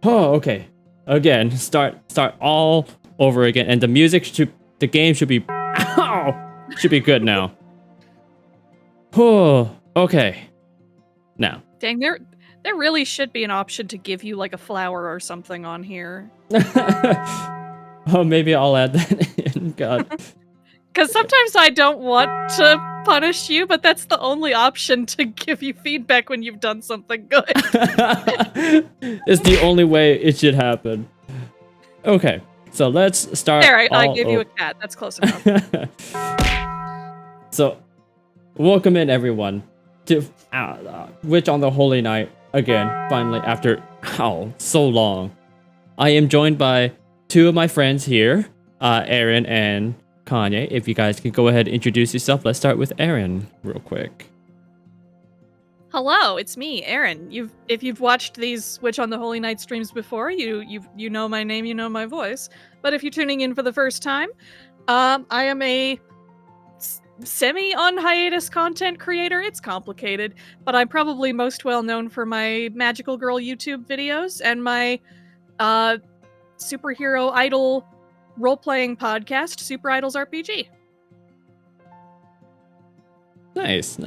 Oh, okay. Again, start all over again, and the game should be, should be good now. Oh, okay. Now. Dang, there really should be an option to give you like a flower or something on here. Oh, maybe I'll add that in. God. Because sometimes I don't want to punish you, but that's the only option to give you feedback when you've done something good. It's the only way it should happen. Okay, so let's start. There, I gave you a cat. That's close enough. So, welcome in everyone to Witch on the Holy Night again. Finally, after so long, I am joined by two of my friends here, Aaron and Kanye. If you guys can go ahead and introduce yourself, let's start with Aaron real quick. Hello, it's me, Aaron. If you've watched these Witch on the Holy Night streams before, you know my name, you know my voice. But if you're tuning in for the first time, I am a semi on hiatus content creator. It's complicated, but I'm probably most well known for my Magical Girl YouTube videos and my superhero idol role-playing podcast, Super Idols RPG. Nice.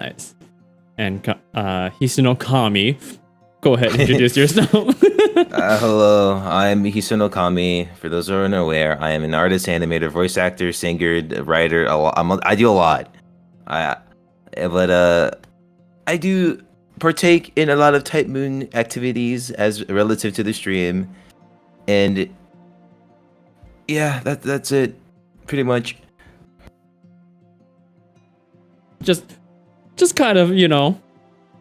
And Hisuno Kami, go ahead and introduce yourself. Hello, I'm Hisuno Kami. For those who are unaware, I am an artist, animator, voice actor, singer, writer. I do a lot. I do partake in a lot of Type Moon activities as relative to the stream, and yeah, that's it, pretty much. Just kind of,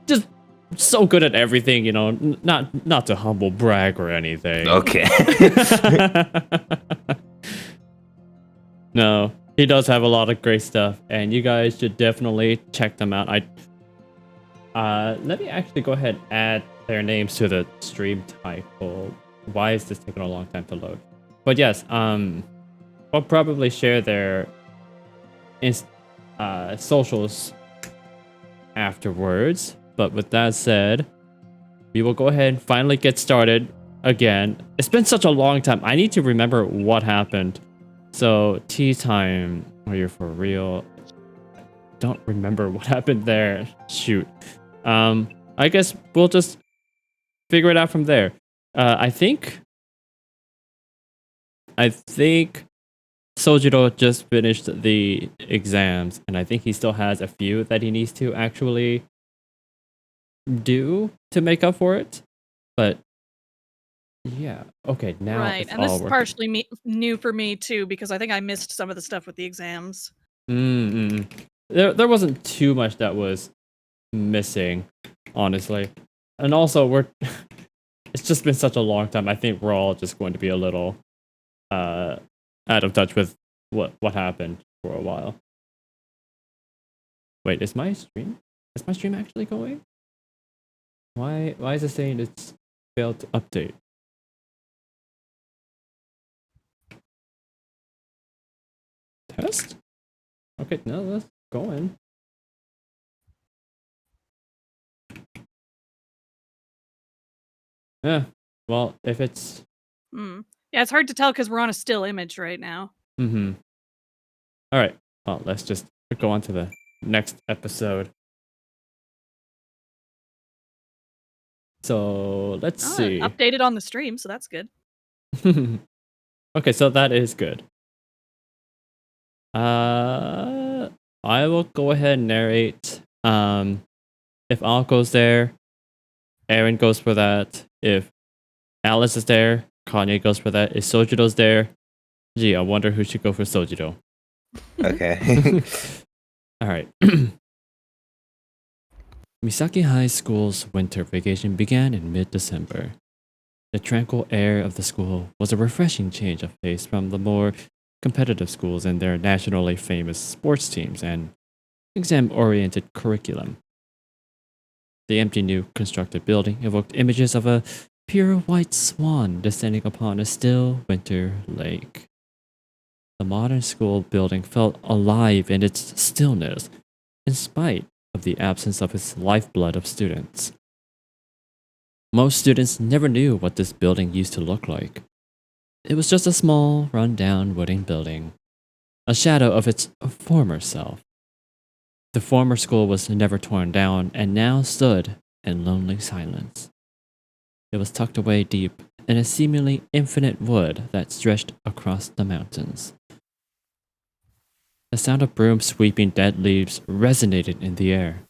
just so good at everything, not to humble brag or anything. Okay. No, he does have a lot of great stuff, and you guys should definitely check them out. Let me actually go ahead and add their names to the stream title. Why is this taking a long time to load? But yes, I'll probably share their socials afterwards. But with that said, we will go ahead and finally get started again. It's been such a long time. I need to remember what happened. So, tea time. Are you for real? Don't remember what happened there. Shoot. I guess we'll just figure it out from there. I think Sojiro just finished the exams, and I think he still has a few that he needs to actually do to make up for it. But yeah, okay, now right, it's and this all is working. partially new for me too, because I think I missed some of the stuff with the exams. There wasn't too much that was missing, honestly, and also it's just been such a long time. I think we're all just going to be a little out of touch with what happened for a while. Wait, is my stream actually going? Why is it saying it's failed to update? Test? Okay, no, let's go in. Yeah, well, if it's... Yeah, it's hard to tell because we're on a still image right now. Alright, well, let's just go on to the next episode. So, let's see. Updated on the stream, so that's good. Okay, so that is good. I will go ahead and narrate. If Al goes there, Aaron goes for that. If Alice is there, Kanye goes for that. If Sojiro's there, gee, I wonder who should go for Sojiro. Okay. All right. Misaki High School's winter vacation began in mid-December. The tranquil air of the school was a refreshing change of pace from the more competitive schools and their nationally famous sports teams and exam-oriented curriculum. The empty new constructed building evoked images of a pure white swan descending upon a still winter lake. The modern school building felt alive in its stillness, in spite of the absence of its lifeblood of students. Most students never knew what this building used to look like. It was just a small, run-down wooden building, a shadow of its former self. The former school was never torn down and now stood in lonely silence. It was tucked away deep in a seemingly infinite wood that stretched across the mountains. The sound of brooms sweeping dead leaves resonated in the air.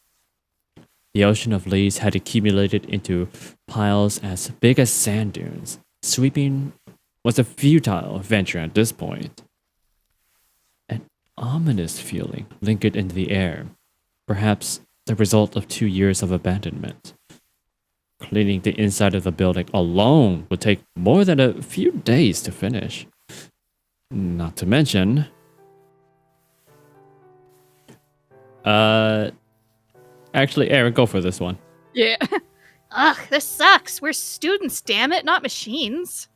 The ocean of leaves had accumulated into piles as big as sand dunes. Sweeping was a futile venture at this point. An ominous feeling lingered in the air, perhaps the result of 2 years of abandonment. Cleaning the inside of the building alone would take more than a few days to finish. Not to mention... Actually, Aaron, go for this one. Yeah. Ugh, this sucks. We're students, damn it, not machines.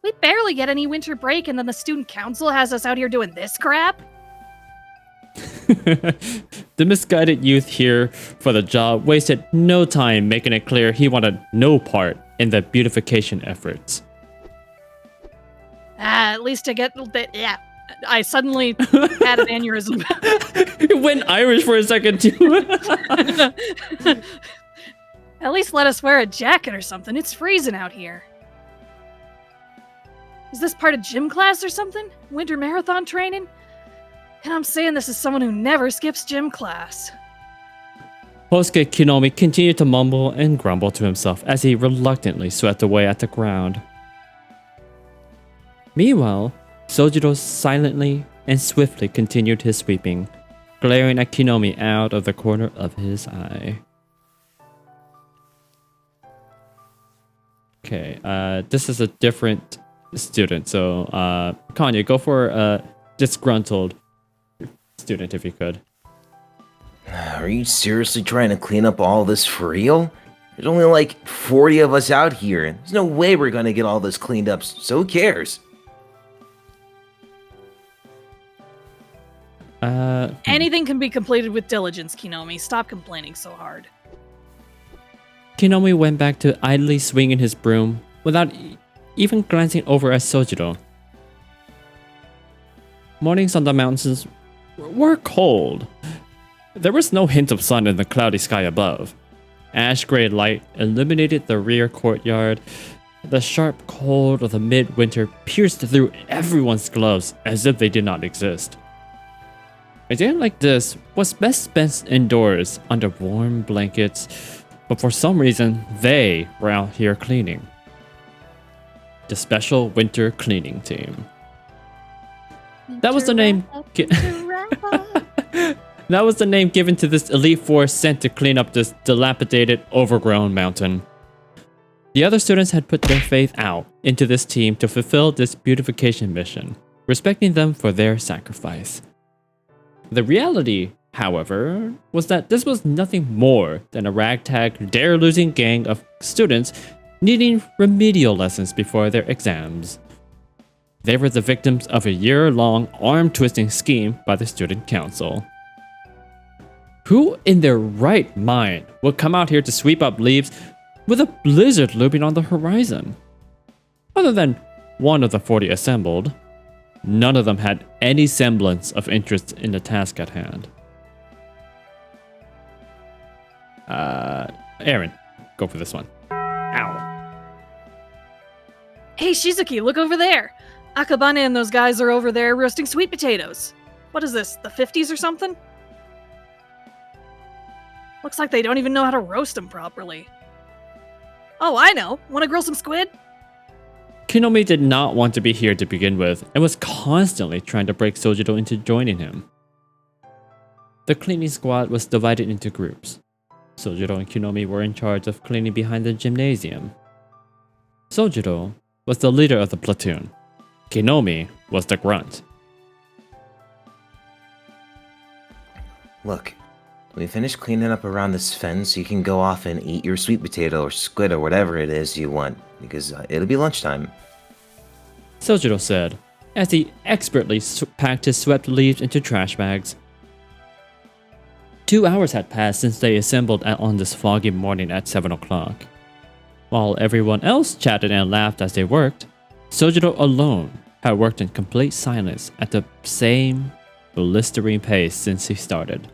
We barely get any winter break, and then the student council has us out here doing this crap? The misguided youth here for the job wasted no time making it clear he wanted no part in the beautification efforts. At least I get the, yeah. I suddenly had an aneurysm. It went Irish for a second too. At least let us wear a jacket or something. It's freezing out here. Is this part of gym class or something? Winter marathon training? And I'm saying this as someone who never skips gym class. Hosuke Kinomi continued to mumble and grumble to himself as he reluctantly swept away at the ground. Meanwhile, Sojiro silently and swiftly continued his sweeping, glaring at Kinomi out of the corner of his eye. Okay, this is a different student, so Kanye, go for a disgruntled student if you could. Are you seriously trying to clean up all this for real? There's only like 40 of us out here. There's no way we're gonna get all this cleaned up, so who cares? Anything can be completed with diligence, Kinomi. Stop complaining so hard. Kinomi went back to idly swinging his broom without even glancing over at Sojiro. Mornings on the mountains were cold. There was no hint of sun in the cloudy sky above. Ash-gray light illuminated the rear courtyard. The sharp cold of the midwinter pierced through everyone's gloves as if they did not exist. A day like this was best spent indoors under warm blankets, but for some reason, they were out here cleaning. The Special Winter Cleaning Team. That was the name. That was the name given to this elite force sent to clean up this dilapidated, overgrown mountain. The other students had put their faith out into this team to fulfill this beautification mission, respecting them for their sacrifice. The reality, however, was that this was nothing more than a ragtag, dare-losing gang of students needing remedial lessons before their exams. They were the victims of a year-long arm-twisting scheme by the student council. Who in their right mind would come out here to sweep up leaves with a blizzard looming on the horizon? Other than one of the 40 assembled, none of them had any semblance of interest in the task at hand. Aaron, go for this one. Ow. Hey, Shizuki, look over there. Akabane and those guys are over there roasting sweet potatoes. What is this, the 50s or something? Looks like they don't even know how to roast them properly. Oh, I know. Want to grill some squid? Kinomi did not want to be here to begin with and was constantly trying to break Sojiro into joining him. The cleaning squad was divided into groups. Sojiro and Kinomi were in charge of cleaning behind the gymnasium. Sojiro was the leader of the platoon. Kinomi was the grunt. Look, when we finish cleaning up around this fence, you can go off and eat your sweet potato or squid or whatever it is you want, because it'll be lunchtime. Sojiro said, as he expertly packed his swept leaves into trash bags. 2 hours had passed since they assembled on this foggy morning at 7 o'clock. While everyone else chatted and laughed as they worked, Sojiro alone had worked in complete silence at the same blistering pace since he started.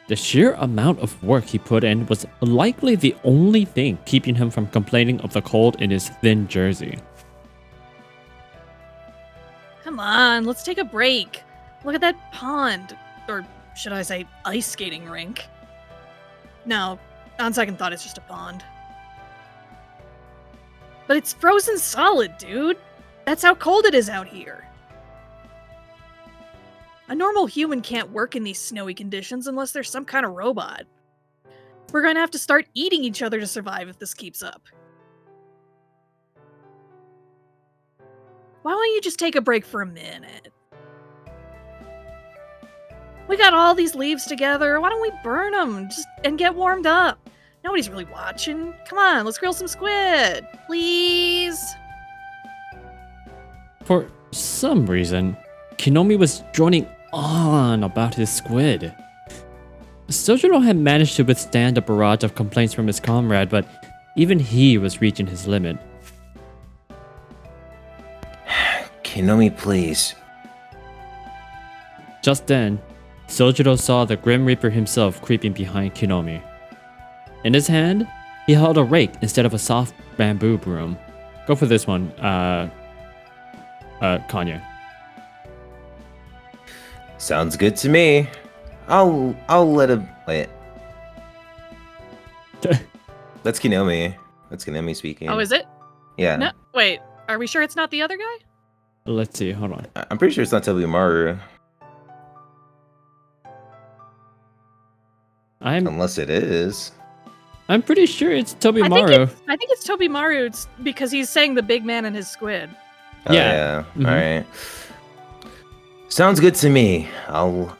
The sheer amount of work he put in was likely the only thing keeping him from complaining of the cold in his thin jersey. Come on, let's take a break. Look at that pond. Or should I say ice skating rink? No, on second thought, it's just a pond. But it's frozen solid, dude. That's how cold it is out here. A normal human can't work in these snowy conditions unless there's some kind of robot. We're going to have to start eating each other to survive if this keeps up. Why don't you just take a break for a minute? We got all these leaves together. Why don't we burn them and get warmed up? Nobody's really watching. Come on, let's grill some squid. Please. For some reason, Kinomi was droning on about his squid. Sojiro had managed to withstand a barrage of complaints from his comrade, but even he was reaching his limit. Kinomi, please. Just then, Sojiro saw the Grim Reaper himself creeping behind Kinomi. In his hand, he held a rake instead of a soft bamboo broom. Go for this one, Kanye. Sounds good to me. I'll let him. Wait. That's Kinomi. That's Kinomi speaking. Oh, is it? Yeah. No, wait. Are we sure it's not the other guy? Let's see, hold on. I'm pretty sure it's not Tobimaru. Unless it is. I'm pretty sure it's I Tobimaru. think it's Tobimaru because he's saying the big man and his squid. Oh, Yeah. yeah. All right. Sounds good to me. I'll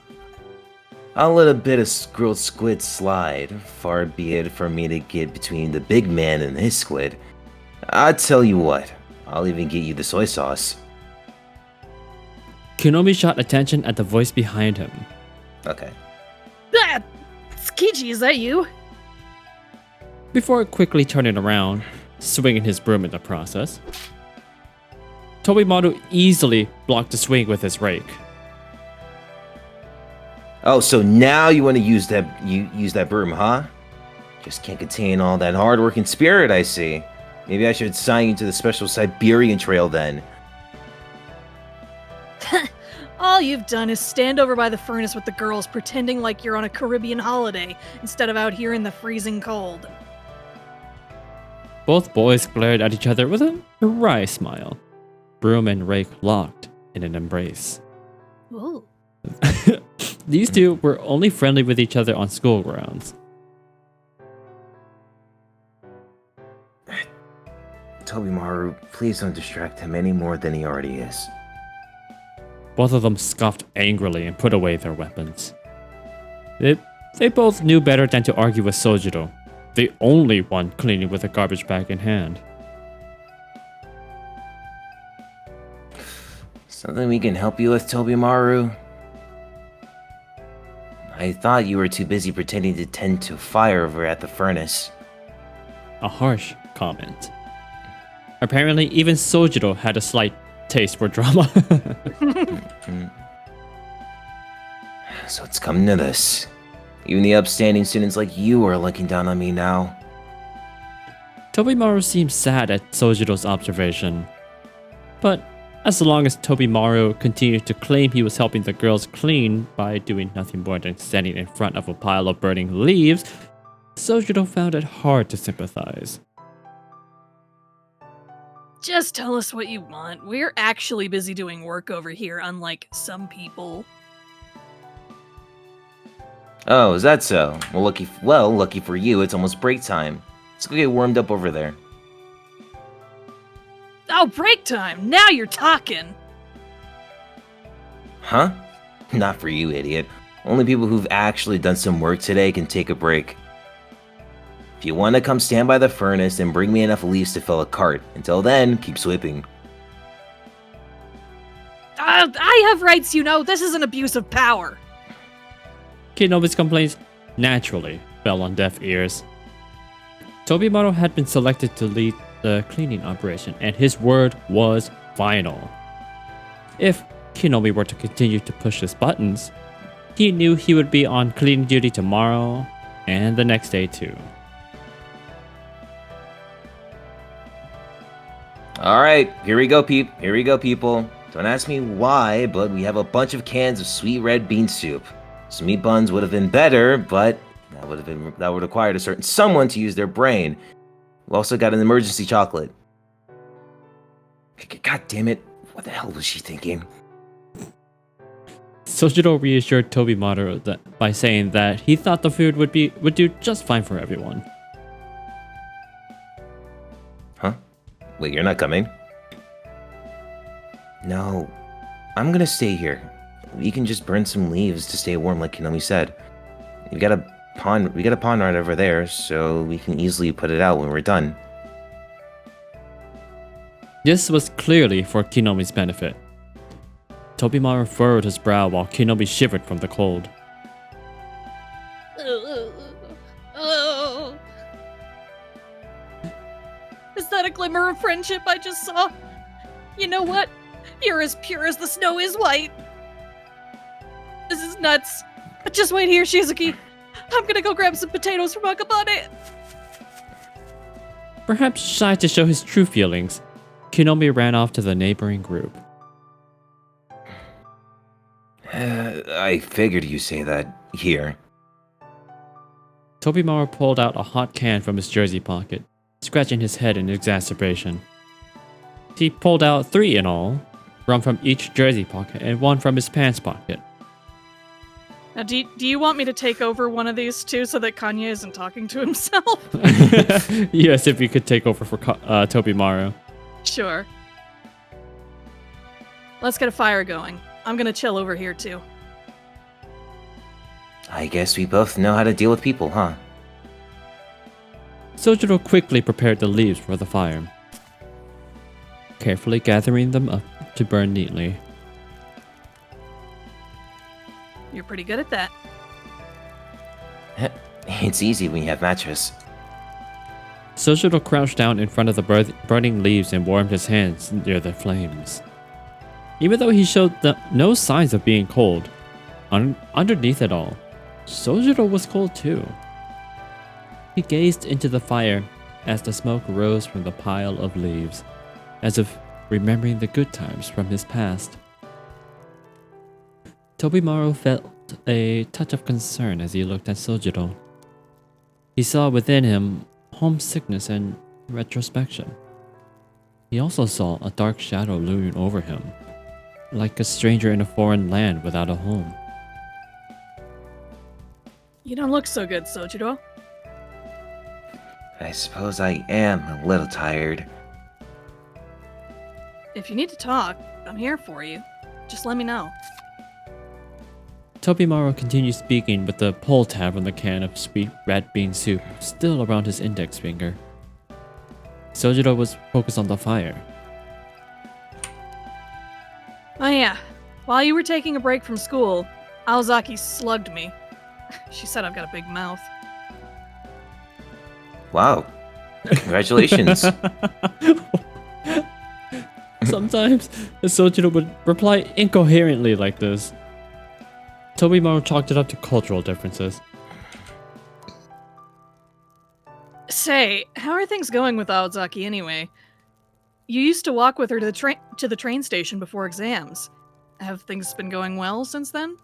let a bit of grilled squid slide. Far be it from me to get between the big man and his squid. I tell you what, I'll even get you the soy sauce. Kinomi shot attention at the voice behind him. Okay. Ah! Tsukichi, is that you? Before quickly turning around, swinging his broom in the process. Tobimaru easily blocked the swing with his rake. Oh, so now you want to use that broom, huh? Just can't contain all that hard-working spirit, I see. Maybe I should assign you to the special Siberian trail then. All you've done is stand over by the furnace with the girls pretending like you're on a Caribbean holiday instead of out here in the freezing cold. Both boys glared at each other with a wry smile. Broom and rake locked in an embrace. Ooh. These two were only friendly with each other on school grounds. Tobimaru, please don't distract him any more than he already is. Both of them scoffed angrily and put away their weapons. They both knew better than to argue with Sojiro, the only one cleaning with a garbage bag in hand. Something we can help you with, Tobimaru? I thought you were too busy pretending to tend to fire over at the furnace. A harsh comment. Apparently, even Sojiro had a slight taste for drama. So it's coming to this. Even the upstanding students like you are looking down on me now. Tobimaru seemed sad at Sojiro's observation. But as long as Tobimaru continued to claim he was helping the girls clean by doing nothing more than standing in front of a pile of burning leaves, Sojiro found it hard to sympathize. Just tell us what you want. We're actually busy doing work over here, unlike some people. Oh, is that so? Well, lucky for you, it's almost break time. Let's go get warmed up over there. Oh, break time! Now you're talking! Huh? Not for you, idiot. Only people who've actually done some work today can take a break. If you want to come stand by the furnace, then bring me enough leaves to fill a cart. Until then, keep sweeping. I have rights, you know. This is an abuse of power. Kinomi's complaints naturally fell on deaf ears. Tobimaru had been selected to lead the cleaning operation, and his word was final. If Kinomi were to continue to push his buttons, he knew he would be on cleaning duty tomorrow and the next day too. Alright, here we go, people. Don't ask me why, but we have a bunch of cans of sweet red bean soup. Some meat buns would have been better, but that would have required a certain someone to use their brain. We also got an emergency chocolate. God damn it, what the hell was she thinking? Sojiro reassured Tobimaru that by saying that he thought the food would do just fine for everyone. Huh? Wait, you're not coming? No, I'm gonna stay here. We can just burn some leaves to stay warm, like Kinomi said. We got a pond right over there, so we can easily put it out when we're done. This was clearly for Kinomi's benefit. Tobimaru furrowed his brow while Kinomi shivered from the cold. Is that a glimmer of friendship I just saw? You know what? You're as pure as the snow is white. This is nuts. But just wait here, Shizuki. I'm gonna go grab some potatoes from Akabane. Perhaps shy to show his true feelings, Kinomi ran off to the neighboring group. I figured you say that. Here. Tobimaru pulled out a hot can from his jersey pocket, scratching his head in exasperation. He pulled out 3 in all, one from each jersey pocket and one from his pants pocket. Now, do you want me to take over one of these two so that Kanye isn't talking to himself? Yes, if you could take over for Tobimaru. Sure. Let's get a fire going. I'm gonna chill over here too. I guess we both know how to deal with people, huh? Sojiro quickly prepared the leaves for the fire, carefully gathering them up to burn neatly. You're pretty good at that. It's easy when you have mattress. Sojiro crouched down in front of the burning leaves and warmed his hands near the flames. Even though he showed no signs of being cold, underneath it all, Sojiro was cold too. He gazed into the fire as the smoke rose from the pile of leaves, as if remembering the good times from his past. Tobimaru felt a touch of concern as he looked at Sojiro. He saw within him homesickness and retrospection. He also saw a dark shadow looming over him, like a stranger in a foreign land without a home. You don't look so good, Sojiro. I suppose I am a little tired. If you need to talk, I'm here for you. Just let me know. Tobimaru continued speaking with the pull tab on the can of sweet red bean soup still around his index finger. Sojiro was focused on the fire. Oh yeah, while you were taking a break from school, Aozaki slugged me. She said I've got a big mouth. Wow. Congratulations. Sometimes Sojiro would reply incoherently like this. Tobimaru chalked it up to cultural differences. Say, how are things going with Aozaki anyway? You used to walk with her to the train station before exams. Have things been going well since then?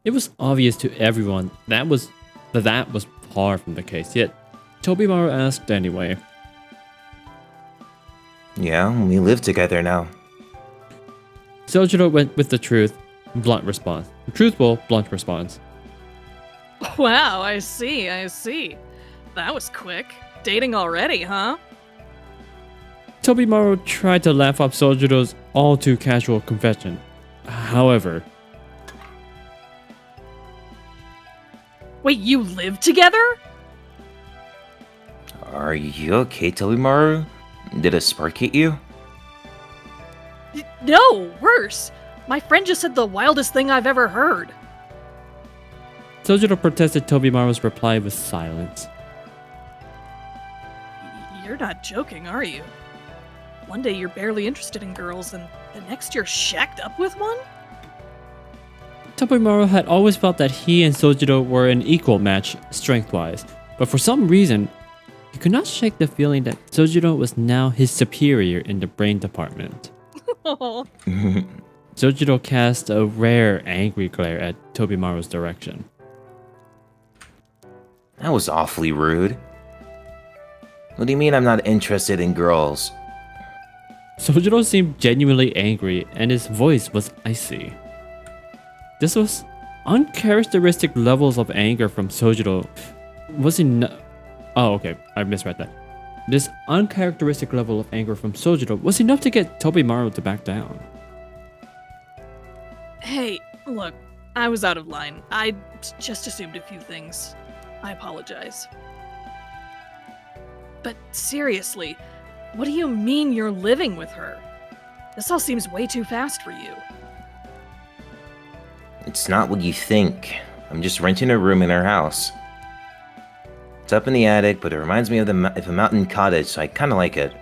It was obvious to everyone that was far from the case, yet Tobimaru asked anyway. Yeah, we live together now. Sojiro went with the truth, blunt response. Truthful, blunt response. Wow, I see. That was quick. Dating already, huh? Tobimaru tried to laugh off Sojiro's all too casual confession. However, Wait, you live together? Are you okay, Tobimaru? Did a spark hit you? No, worse. My friend just said the wildest thing I've ever heard. Sojiro protested Tobimaru's reply with silence. You're not joking, are you? One day you're barely interested in girls, and the next you're shacked up with one? Tobimaru had always felt that he and Sojiro were an equal match strength-wise, but for some reason, he could not shake the feeling that Sojiro was now his superior in the brain department. Oh, Sojiro cast a rare angry glare at Tobimaru's direction. That was awfully rude. What do you mean I'm not interested in girls? Sojiro seemed genuinely angry and his voice was icy. This was uncharacteristic levels of anger from Sojiro. Was enough. Oh, okay, I misread that. This uncharacteristic level of anger from Sojiro was enough to get Tobimaru to back down. hey, look, I was out of line. I just assumed a few things. I apologize. But seriously, what do you mean you're living with her? This all seems way too fast for you. It's not what you think. I'm just renting a room in her house. It's up in the attic, but it reminds me of a mountain cottage, so I kind of like it.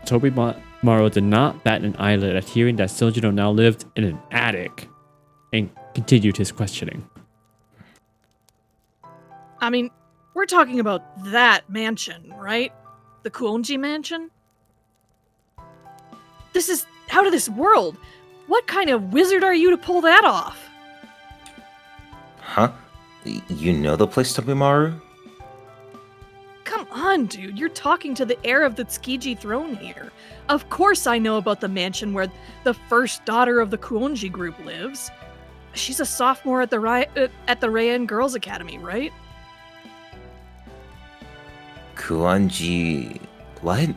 Tobimaru did not bat an eyelid at hearing that Sojiro now lived in an attic, and continued his questioning. I mean, we're talking about that mansion, right? The Kuonji mansion? This is out of this world. What kind of wizard are you to pull that off? Huh? You know the place, Tobimaru? Come on, dude. You're talking to the heir of the Tsukiji throne here. Of course I know about the mansion where the first daughter of the Kuonji group lives. She's a sophomore at the Rayan Girls Academy, right? Kuonji... What?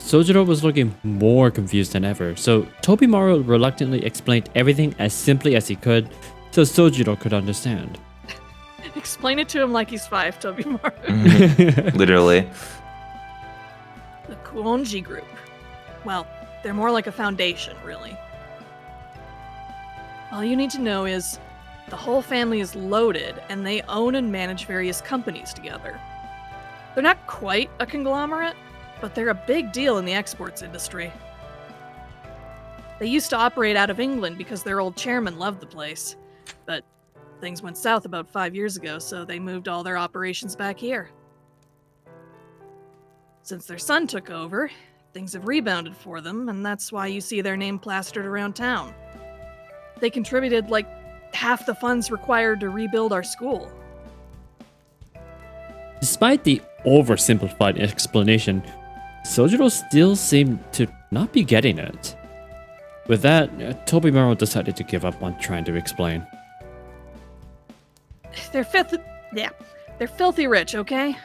Sojiro was looking more confused than ever, so Tobimaru reluctantly explained everything as simply as he could so Sojiro could understand. Explain it to him like he's 5, Tobimaru. Literally. The Kuonji group. Well, they're more like a foundation, really. All you need to know is the whole family is loaded and they own and manage various companies together. They're not quite a conglomerate, but they're a big deal in the exports industry. They used to operate out of England because their old chairman loved the place, but things went south about 5 years ago, so they moved all their operations back here. Since their son took over, things have rebounded for them, and that's why you see their name plastered around town. They contributed like half the funds required to rebuild our school. Despite the oversimplified explanation, Sojiro still seemed to not be getting it. With that, Tobimaru decided to give up on trying to explain. They're filthy rich, okay?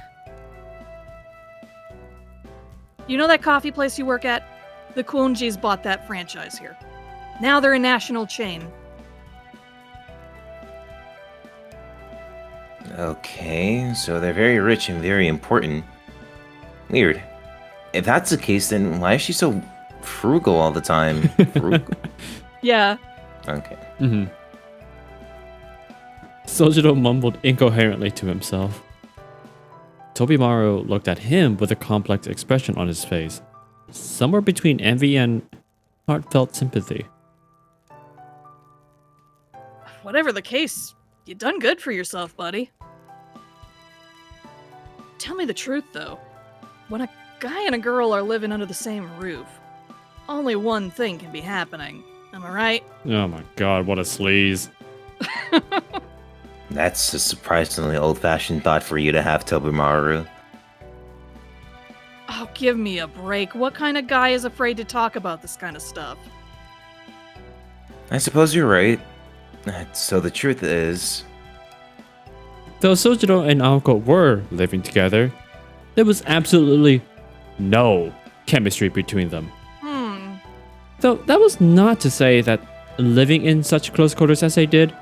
You know that coffee place you work at? The Kuonjis bought that franchise here. Now they're a national chain. Okay, so they're very rich and very important. Weird. If that's the case, then why is she so frugal all the time? Frugal? Yeah. Okay. Mm-hmm. Sojiro mumbled incoherently to himself. Tobimaru looked at him with a complex expression on his face, somewhere between envy and heartfelt sympathy. Whatever the case, you done good for yourself, buddy. Tell me the truth, though. When a guy and a girl are living under the same roof, only one thing can be happening. Am I right? Oh my god, what a sleaze. That's a surprisingly old-fashioned thought for you to have, Tobimaru. Oh, give me a break. What kind of guy is afraid to talk about this kind of stuff? I suppose you're right. So the truth is... Though Sojiro and Aoko were living together, there was absolutely no chemistry between them. Though that was not to say that living in such close quarters as they did,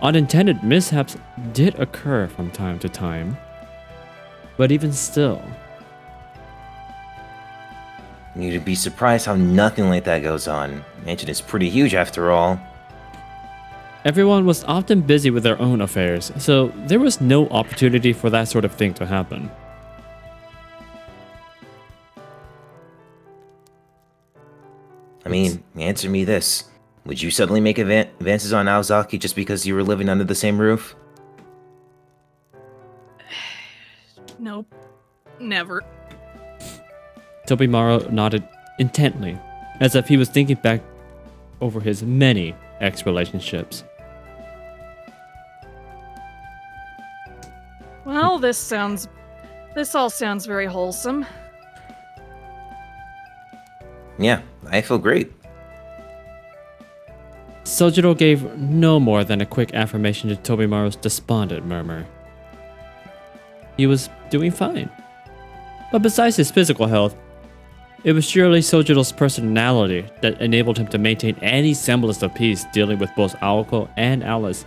unintended mishaps did occur from time to time. But even still... You'd be surprised how nothing like that goes on. Mansion is pretty huge after all. Everyone was often busy with their own affairs, so there was no opportunity for that sort of thing to happen. I mean, answer me this. Would you suddenly make advances on Aozaki just because you were living under the same roof? Nope. Never. Tobimaro nodded intently, as if he was thinking back over his many ex-relationships. Well, this all sounds very wholesome. Yeah, I feel great. Sojiro gave no more than a quick affirmation to Tobimaro's despondent murmur. He was doing fine. But besides his physical health, it was surely Sojiro's personality that enabled him to maintain any semblance of peace dealing with both Aoko and Alice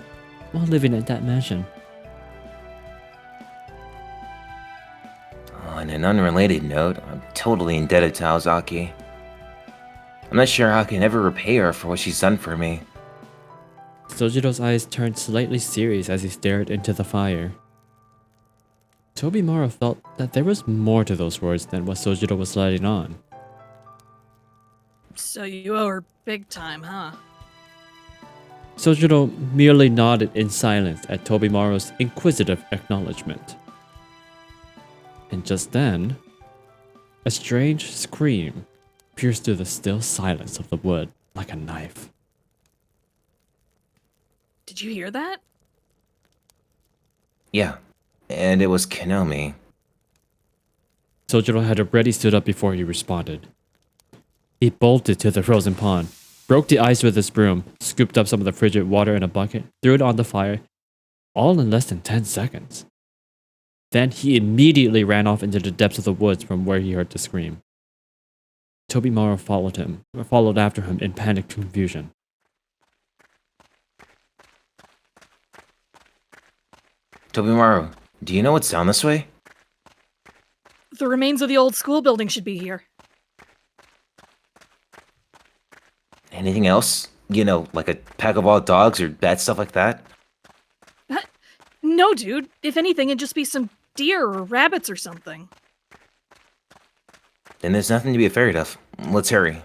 while living at that mansion. On an unrelated note, I'm totally indebted to Aozaki. I'm not sure how I can ever repay her for what she's done for me. Sojiro's eyes turned slightly serious as he stared into the fire. Tobimaro felt that there was more to those words than what Sojiro was letting on. So you owe her big time, huh? Sojiro merely nodded in silence at Tobimaro's inquisitive acknowledgement. And just then, a strange scream pierced through the still silence of the wood like a knife. Did you hear that? Yeah, and it was Kinomi. Sojiro had already stood up before he responded. He bolted to the frozen pond, broke the ice with his broom, scooped up some of the frigid water in a bucket, threw it on the fire, all in less than 10 seconds. Then he immediately ran off into the depths of the woods from where he heard the scream. Tobimaro followed after him in panicked confusion. Tobimaro, do you know what's down this way? The remains of the old school building should be here. Anything else? You know, like a pack of wild dogs or bad stuff like that? No, dude. If anything, it'd just be some deer or rabbits or something. Then there's nothing to be afraid of. Let's hurry.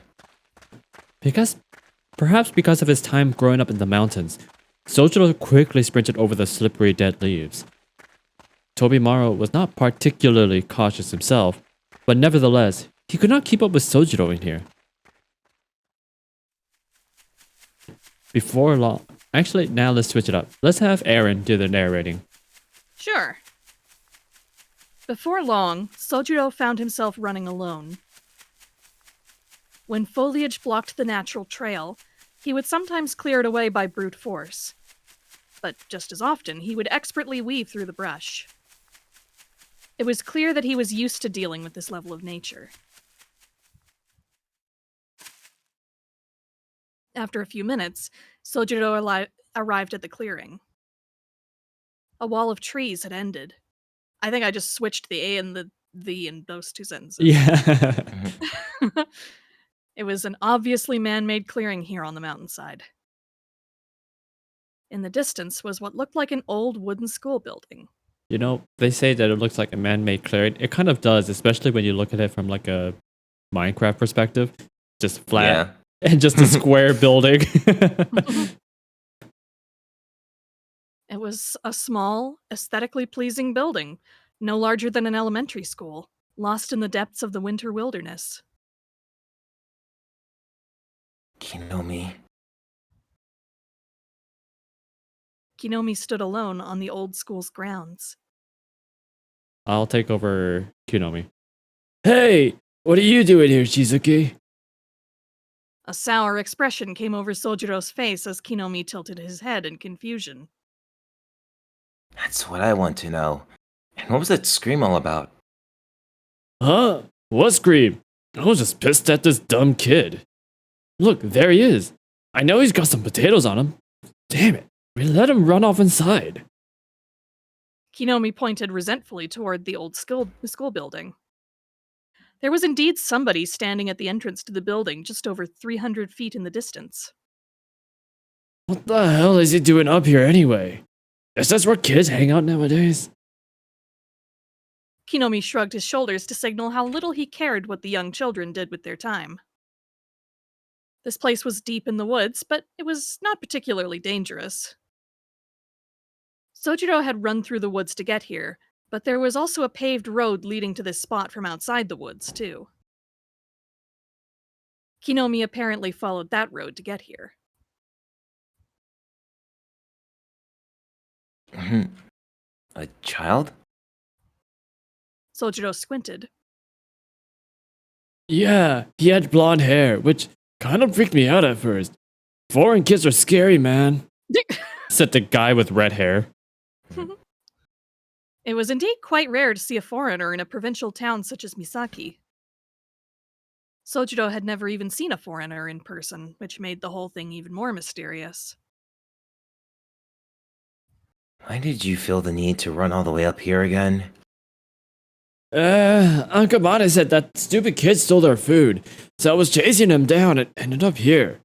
Perhaps because of his time growing up in the mountains, Sojiro quickly sprinted over the slippery dead leaves. Tobimaro was not particularly cautious himself, but nevertheless, he could not keep up with Sojiro in here. Before long... Actually, now let's switch it up. Let's have Aaron do the narrating. Sure. Before long, Sojiro found himself running alone. When foliage blocked the natural trail, he would sometimes clear it away by brute force. But just as often, he would expertly weave through the brush. It was clear that he was used to dealing with this level of nature. After a few minutes, Sojiro arrived at the clearing. A wall of trees had ended. I think I just switched the A and the in those two sentences. Yeah. It was an obviously man-made clearing here on the mountainside. In the distance was what looked like an old wooden school building. You know, they say that it looks like a man-made clearing. It kind of does, especially when you look at it from like a Minecraft perspective. Just flat and just a square building. It was a small, aesthetically pleasing building, no larger than an elementary school, lost in the depths of the winter wilderness. Kinomi. Kinomi stood alone on the old school's grounds. I'll take over Kinomi. Hey! What are you doing here, Shizuki? A sour expression came over Sojiro's face as Kinomi tilted his head in confusion. That's what I want to know. And what was that scream all about? Huh? What scream? I was just pissed at this dumb kid. Look, there he is. I know he's got some potatoes on him. Damn it. We let him run off inside. Kinomi pointed resentfully toward the old school building. There was indeed somebody standing at the entrance to the building just over 300 feet in the distance. What the hell is he doing up here anyway? Is this where kids hang out nowadays? Kinomi shrugged his shoulders to signal how little he cared what the young children did with their time. This place was deep in the woods, but it was not particularly dangerous. Sojiro had run through the woods to get here, but there was also a paved road leading to this spot from outside the woods, too. Kinomi apparently followed that road to get here. A child? Sojiro squinted. Yeah, he had blonde hair, which kind of freaked me out at first. Foreign kids are scary, man, said the guy with red hair. It was indeed quite rare to see a foreigner in a provincial town such as Misaki. Sojiro had never even seen a foreigner in person, which made the whole thing even more mysterious. Why did you feel the need to run all the way up here again? Uncle Mane said that stupid kid stole their food, so I was chasing him down and ended up here.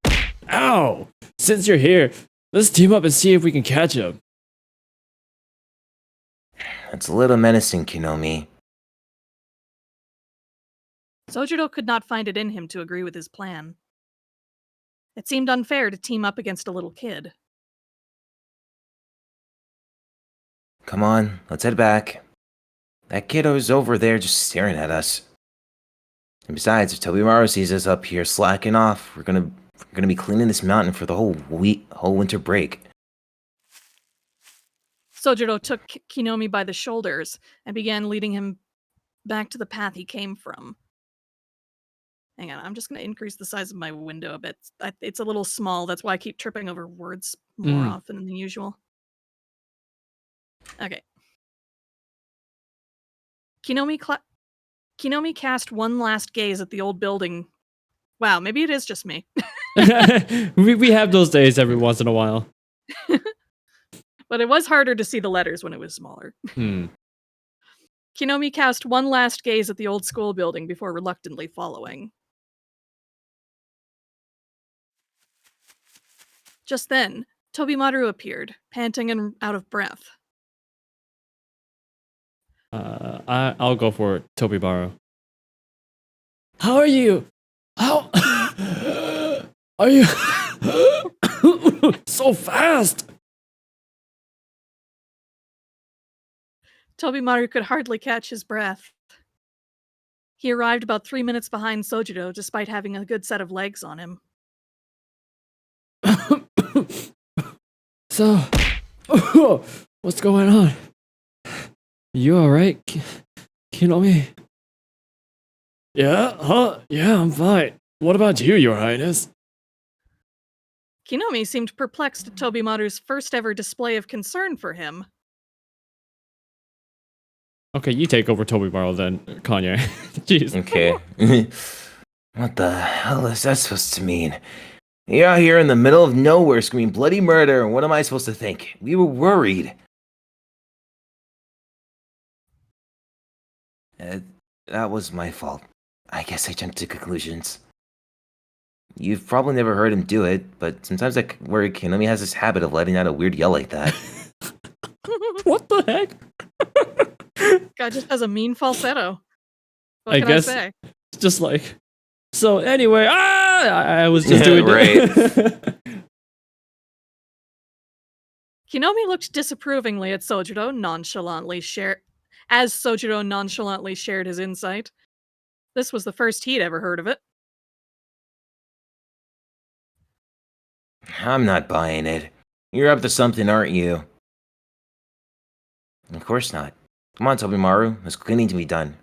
Ow! Since you're here, let's team up and see if we can catch him. That's a little menacing, Kinomi. Sojiro could not find it in him to agree with his plan. It seemed unfair to team up against a little kid. Come on, let's head back. That kiddo's over there just staring at us. And besides, if Tobimaru sees us up here slacking off, we're gonna be cleaning this mountain for the whole winter break. Sojiro took Kinomi by the shoulders and began leading him back to the path he came from. Hang on, I'm just going to increase the size of my window a bit. It's a little small, that's why I keep tripping over words more often than usual. Okay. Kinomi cast one last gaze at the old building. Wow, maybe it is just me. we have those days every once in a while. But it was harder to see the letters when it was smaller. Kinomi cast one last gaze at the old school building before reluctantly following. Just then, Tobimaru appeared, panting and out of breath. I'll go for Tobimaru. How are you? How are you so fast? Tobimaru could hardly catch his breath. He arrived about 3 minutes behind Sojiro, despite having a good set of legs on him. So, what's going on? You alright, Kinomi? Yeah, huh? Yeah, I'm fine. What about you, Your Highness? Kinomi seemed perplexed at Tobimaru's first ever display of concern for him. Okay, you take over Tobimaru then, Kanye. Jeez. Okay. What the hell is that supposed to mean? You're out here in the middle of nowhere screaming bloody murder, and what am I supposed to think? We were worried. That was my fault. I guess I jumped to conclusions. You've probably never heard him do it, but sometimes I worry Kinomi has this habit of letting out a weird yell like that. What the heck? Guy just has a mean falsetto. What I can guess I say? it's just like. So anyway, I was just doing right. Kinomi looked disapprovingly at Sojiro, as Sojiro nonchalantly shared his insight. This was the first he'd ever heard of it. I'm not buying it. You're up to something, aren't you? Of course not. Come on, Tobimaru. There's cleaning to be done.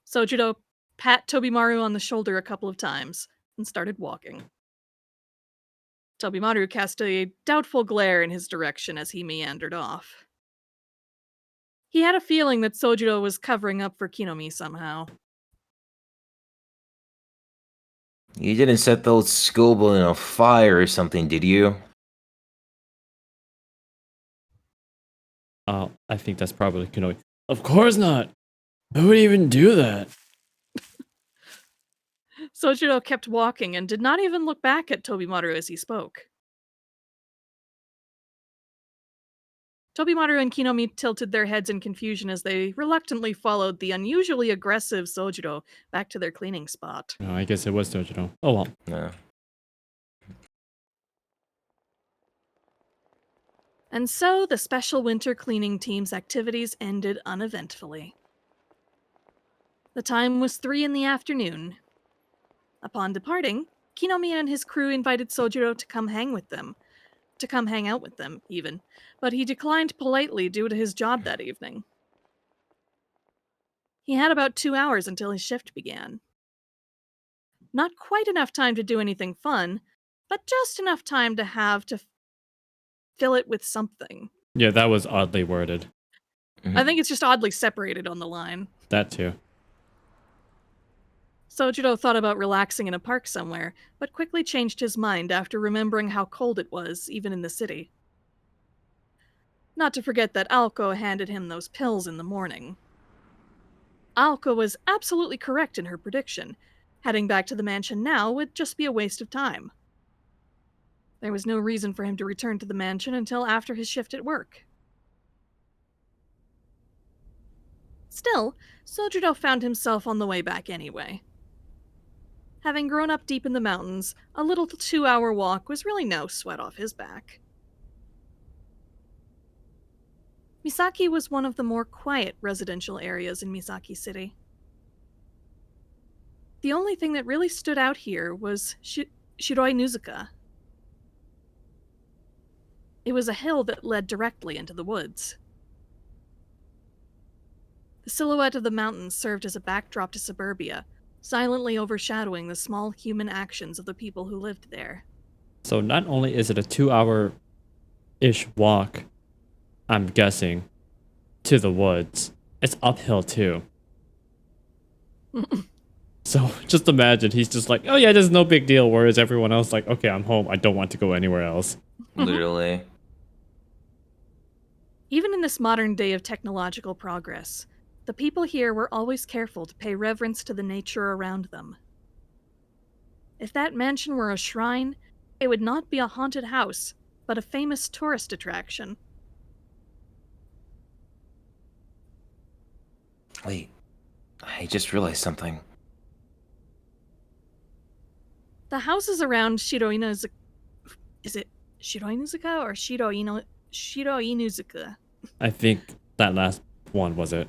Sojiro pat Tobimaru on the shoulder a couple of times and started walking. Tobimaru cast a doubtful glare in his direction as he meandered off. He had a feeling that Sojiro was covering up for Kinomi somehow. You didn't set the old school building on fire or something, did you? Oh, I think that's probably Kinomi. Of course not. Who would even do that? Sojiro kept walking and did not even look back at Tobimaru as he spoke. Tobimaru and Kinomi tilted their heads in confusion as they reluctantly followed the unusually aggressive Sojiro back to their cleaning spot. No, I guess it was Sojiro. Oh well. No. And so the special winter cleaning team's activities ended uneventfully. The time was 3 in the afternoon. Upon departing, Kinomi and his crew invited Sojiro to come hang out with them, even, but he declined politely due to his job that evening. He had about 2 hours until his shift began. Not quite enough time to do anything fun, but just enough time to have to fill it with something. Yeah, that was oddly worded. I think it's just oddly separated on the line. That too. Sojiro thought about relaxing in a park somewhere, but quickly changed his mind after remembering how cold it was, even in the city. Not to forget that Aoko handed him those pills in the morning. Aoko was absolutely correct in her prediction. Heading back to the mansion now would just be a waste of time. There was no reason for him to return to the mansion until after his shift at work. Still, Sojiro found himself on the way back anyway. Having grown up deep in the mountains, a little 2-hour walk was really no sweat off his back. Misaki was one of the more quiet residential areas in Misaki City. The only thing that really stood out here was Shiroi Nuzuka. It was a hill that led directly into the woods. The silhouette of the mountains served as a backdrop to suburbia, silently overshadowing the small human actions of the people who lived there. So not only is it a 2-hour-ish walk, I'm guessing, to the woods, it's uphill too. So just imagine he's just like, oh yeah, there's no big deal, whereas everyone else like, okay, I'm home, I don't want to go anywhere else. Literally. Even in this modern day of technological progress, the people here were always careful to pay reverence to the nature around them. If that mansion were a shrine, it would not be a haunted house, but a famous tourist attraction. Wait, I just realized something. The houses around Shiroinuzuka... Is it Shiroinuzuka or Shiroinuzuka? I think that last one was it.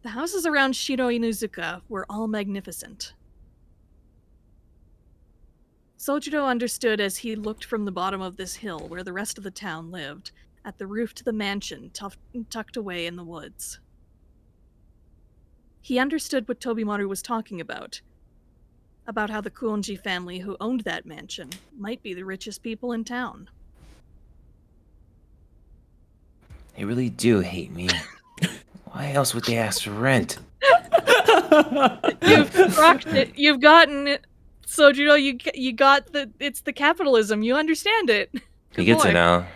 The houses around Shiroinuzuka were all magnificent. Sojiro understood as he looked from the bottom of this hill where the rest of the town lived, at the roof to the mansion tucked away in the woods. He understood what Tobimaru was talking about how the Kuonji family who owned that mansion might be the richest people in town. They really do hate me. Why else would they ask for rent? You've rocked it. You've gotten it. Sojiro, you got it's the capitalism. You understand it. You get to know.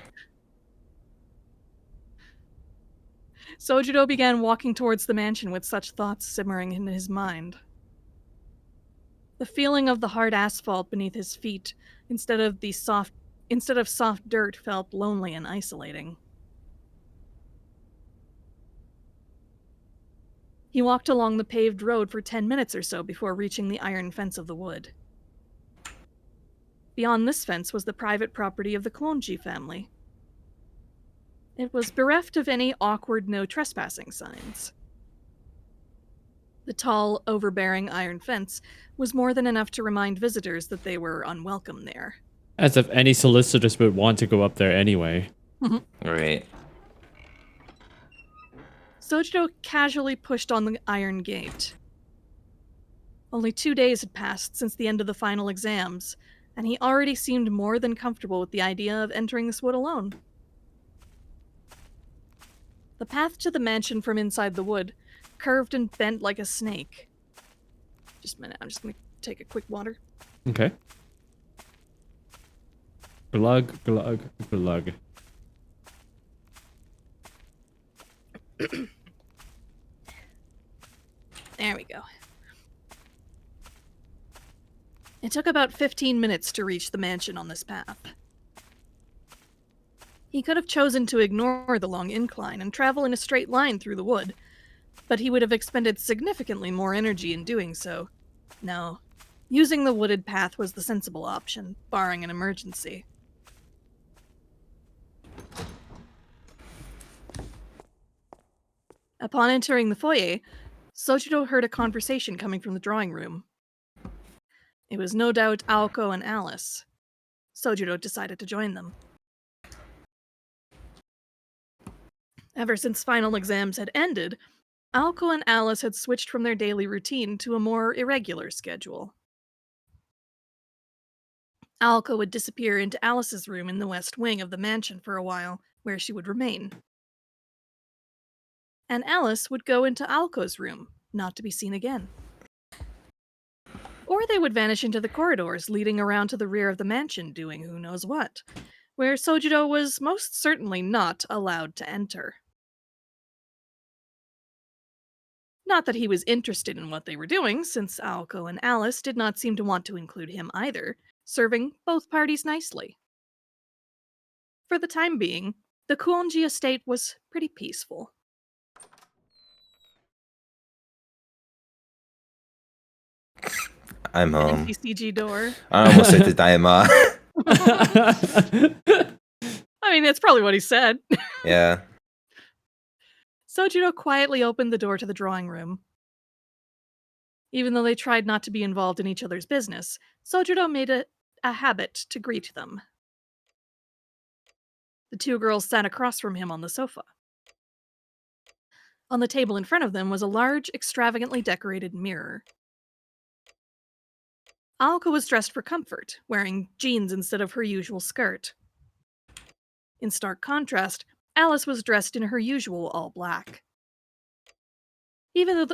Sojiro began walking towards the mansion with such thoughts simmering in his mind. The feeling of the hard asphalt beneath his feet, instead of soft dirt, felt lonely and isolating. He walked along the paved road for 10 minutes or so before reaching the iron fence of the wood. Beyond this fence was the private property of the Kuonji family. It was bereft of any awkward no trespassing signs. The tall, overbearing iron fence was more than enough to remind visitors that they were unwelcome there. As if any solicitors would want to go up there anyway. Right. Sojiro casually pushed on the iron gate. Only 2 days had passed since the end of the final exams, and he already seemed more than comfortable with the idea of entering this wood alone. The path to the mansion from inside the wood curved and bent like a snake. Just a minute, I'm just going to take a quick water. Okay. Glug, glug, glug. There we go. It took about 15 minutes to reach the mansion on this path. He could have chosen to ignore the long incline and travel in a straight line through the wood, but he would have expended significantly more energy in doing so. No, using the wooded path was the sensible option, barring an emergency. Upon entering the foyer, Sojiro heard a conversation coming from the drawing room. It was no doubt Aoko and Alice. Sojiro decided to join them. Ever since final exams had ended, Aoko and Alice had switched from their daily routine to a more irregular schedule. Aoko would disappear into Alice's room in the west wing of the mansion for a while, where she would remain. And Alice would go into Aoko's room, not to be seen again. Or they would vanish into the corridors leading around to the rear of the mansion doing who knows what, where Sojiro was most certainly not allowed to enter. Not that he was interested in what they were doing, since Aoko and Alice did not seem to want to include him either, serving both parties nicely. For the time being, the Kuonji estate was pretty peaceful. I'm home. NPCG door. I almost said to Daima. I mean, that's probably what he said. Yeah. Sojiro quietly opened the door to the drawing room. Even though they tried not to be involved in each other's business, Sojiro made it a habit to greet them. The two girls sat across from him on the sofa. On the table in front of them was a large, extravagantly decorated mirror. Aoko was dressed for comfort, wearing jeans instead of her usual skirt. In stark contrast, Alice was dressed in her usual all black. Even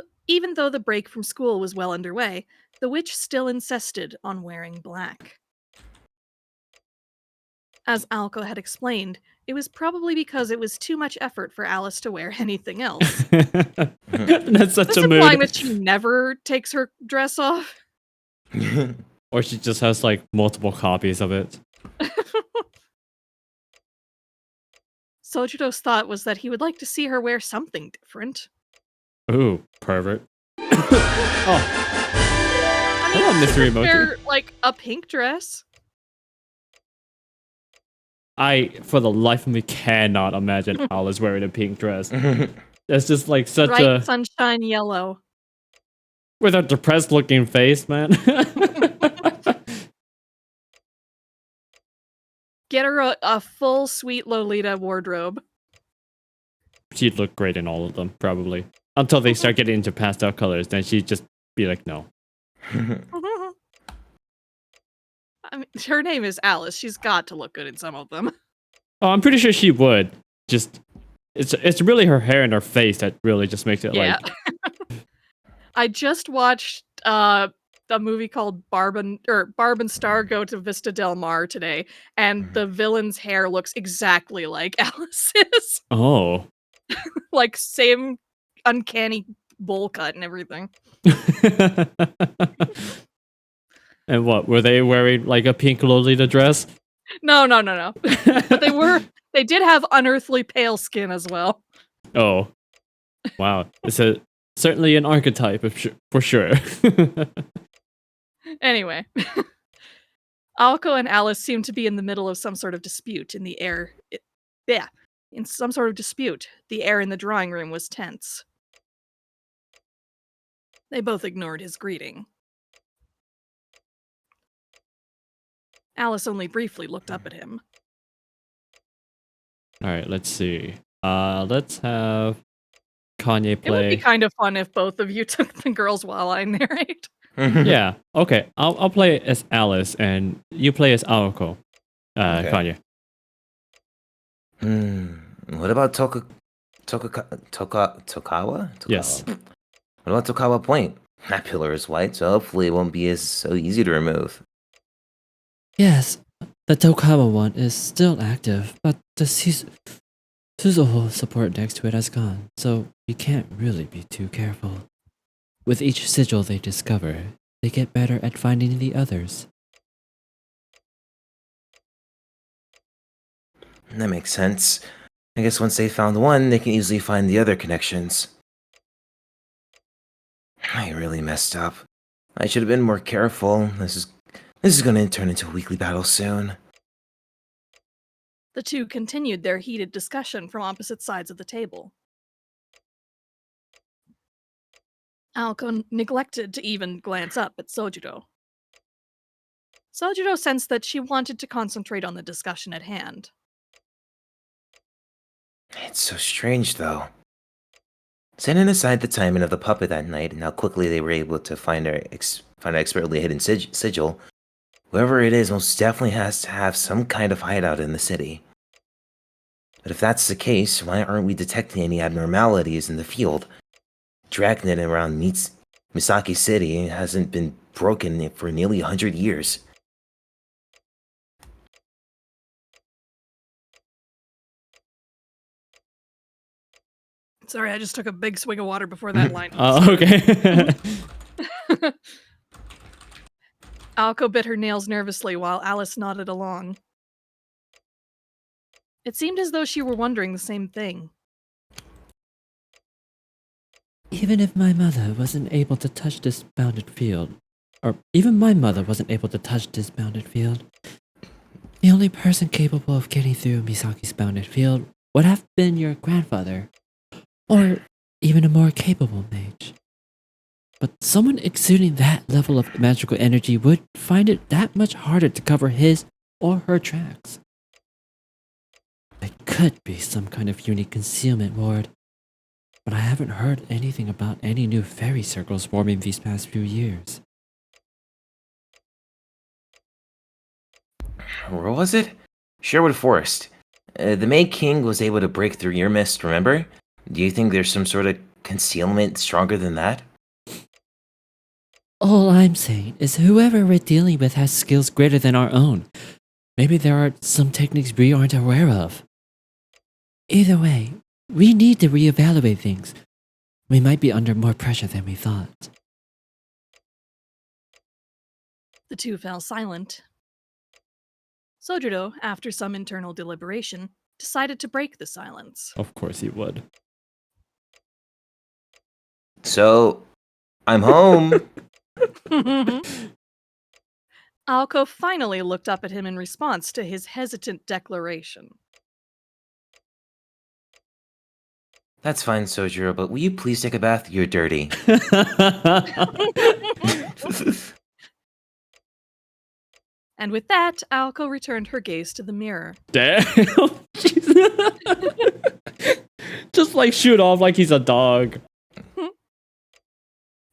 though the break from school was well underway, the witch still insisted on wearing black. As Aoko had explained, it was probably because it was too much effort for Alice to wear anything else. That's such That's a implying mood. that she never takes her dress off. Or she just has like multiple copies of it. Sojiro's thought was that he would like to see her wear something different. Ooh, pervert. Oh, I hello, mean, she Mystery could Emoji. wear, like, a pink dress. I, for the life of me, cannot imagine Alice wearing a pink dress. That's just like such Bright a sunshine yellow. with a depressed looking face, man. Get her a full Sweet Lolita wardrobe. She'd look great in all of them, probably. Until they start getting into pastel colors, then she'd just be like, no. I mean, her name is Alice. She's got to look good in some of them. Oh, I'm pretty sure she would. Just it's really her hair and her face that really just makes it Yeah. like I just watched a movie called Barb and Star Go to Vista Del Mar today, and the villain's hair looks exactly like Alice's. oh. Like, same uncanny bowl cut and everything. And what, were they wearing like a pink Lolita dress? No. But they did have unearthly pale skin as well. Oh. Wow. It's certainly an archetype for sure. Anyway. Aoko and Alice seemed to be in the middle of some sort of dispute in the air. In some sort of dispute. The air in the drawing room was tense. They both ignored his greeting. Alice only briefly looked up at him. Alright, let's see. Let's have Kanye It would be play. kind of fun if both of you took the girls while I narrate. Yeah, okay. I'll play as Alice and you play as Aoko. Okay. Kanye. What about Tokawa? Yes. What about Tokawa Point? That pillar is white, so hopefully it won't be so easy to remove. Yes, the Tokawa one is still active, but the Suzuho support next to it has gone, so you can't really be too careful. With each sigil they discover, they get better at finding the others. That makes sense. I guess once they found one, they can easily find the other connections. I really messed up. I should have been more careful. This is gonna turn into a weekly battle soon. The two continued their heated discussion from opposite sides of the table. Alco neglected to even glance up at Sojiro. Sojiro sensed that she wanted to concentrate on the discussion at hand. It's so strange, though. Setting aside the timing of the puppet that night and how quickly they were able to find our expertly hidden sigil, whoever it is most definitely has to have some kind of hideout in the city. But if that's the case, why aren't we detecting any abnormalities in the field? Dragnet around Misaki City hasn't been broken for nearly 100 years. Sorry, I just took a big swig of water before that line. Oh, okay. Alco bit her nails nervously while Alice nodded along. It seemed as though she were wondering the same thing. Even if my mother wasn't able to touch this bounded field, or even my mother wasn't able to touch this bounded field, the only person capable of getting through Misaki's bounded field would have been your grandfather, or even a more capable mage. But someone exuding that level of magical energy would find it that much harder to cover his or her tracks. It could be some kind of unique concealment ward, but I haven't heard anything about any new fairy circles forming these past few years. Where was it? Sherwood Forest. The May King was able to break through your mist, remember? Do you think there's some sort of concealment stronger than that? All I'm saying is whoever we're dealing with has skills greater than our own. Maybe there are some techniques we aren't aware of. Either way, we need to reevaluate things. We might be under more pressure than we thought. The two fell silent. Sojiro, after some internal deliberation, decided to break the silence. Of course he would. So, I'm home. Alco finally looked up at him in response to his hesitant declaration. That's fine, Sojiro, but will you please take a bath? You're dirty. And with that, Alco returned her gaze to the mirror. Damn. Just like shoot off like he's a dog.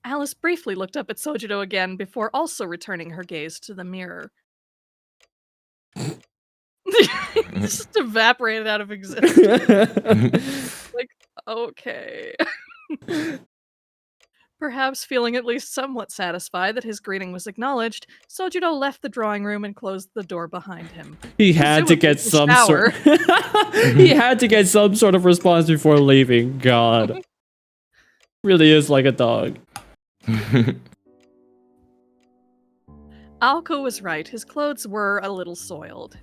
Alice briefly looked up at Sojiro again before also returning her gaze to the mirror. Just evaporated out of existence. Like, okay. Perhaps feeling at least somewhat satisfied that his greeting was acknowledged, Sojiro left the drawing room and closed the door behind him. He had to get some shower. He had to get some sort of response before leaving. God. Really is like a dog. Alco was right. His clothes were a little soiled.